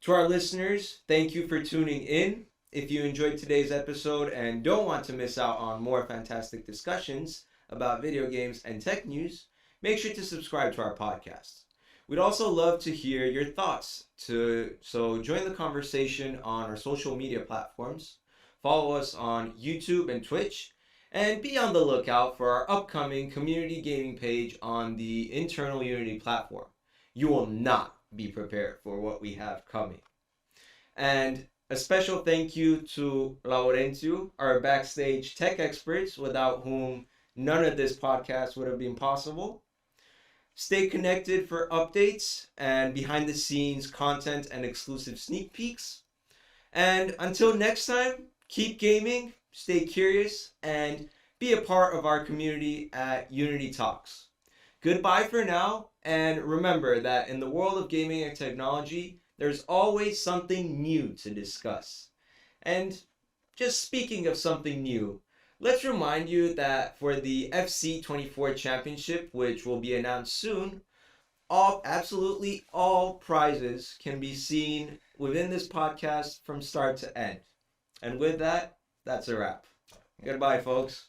To our listeners, thank you for tuning in. If you enjoyed today's episode and don't want to miss out on more fantastic discussions about video games and tech news, make sure to subscribe to our podcast. We'd also love to hear your thoughts, so join the conversation on our social media platforms. Follow us on YouTube and Twitch, and be on the lookout for our upcoming community gaming page on the internal Unity platform. You will not be prepared for what we have coming. And a special thank you to Laurentiu, our backstage tech experts, without whom none of this podcast would have been possible. Stay connected for updates and behind the scenes content and exclusive sneak peeks. And until next time, keep gaming, stay curious, and be a part of our community at Yunity Talks. Goodbye for now, and remember that in the world of gaming and technology, there's always something new to discuss. And just speaking of something new, let's remind you that for the FC24 Championship, which will be announced soon, absolutely all prizes can be seen within this podcast from start to end. And with that, that's a wrap. Goodbye, folks.